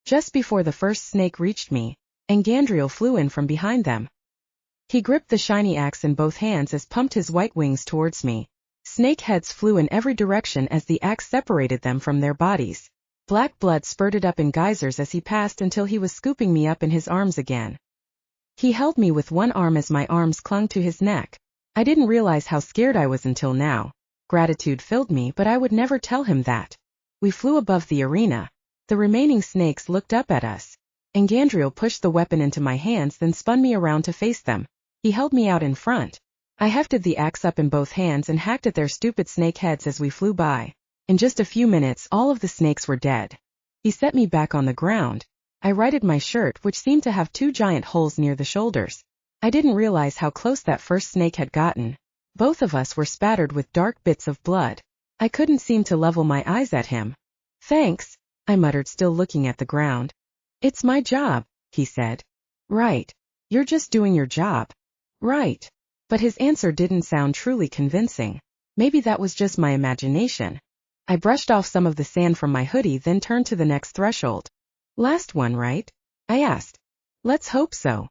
Just before the first snake reached me, Gandriel flew in from behind them. He gripped the shiny axe in both hands as pumped his white wings towards me. Snake heads flew in every direction as the axe separated them from their bodies. Black blood spurted up in geysers as he passed until he was scooping me up in his arms again. He held me with one arm as my arms clung to his neck. I didn't realize how scared I was until now. Gratitude filled me, but I would never tell him that. We flew above the arena. The remaining snakes looked up at us. Gandriel pushed the weapon into my hands, then spun me around to face them. He held me out in front. I hefted the axe up in both hands and hacked at their stupid snake heads as we flew by. In just a few minutes, all of the snakes were dead. He set me back on the ground. I righted my shirt, which seemed to have 2 giant holes near the shoulders. I didn't realize how close that first snake had gotten. Both of us were spattered with dark bits of blood. I couldn't seem to level my eyes at him. "Thanks," I muttered, still looking at the ground. "It's my job," he said. "Right. You're just doing your job." "Right." But his answer didn't sound truly convincing. Maybe that was just my imagination. I brushed off some of the sand from my hoodie, then turned to the next threshold. "Last one, right?" I asked. "Let's hope so,"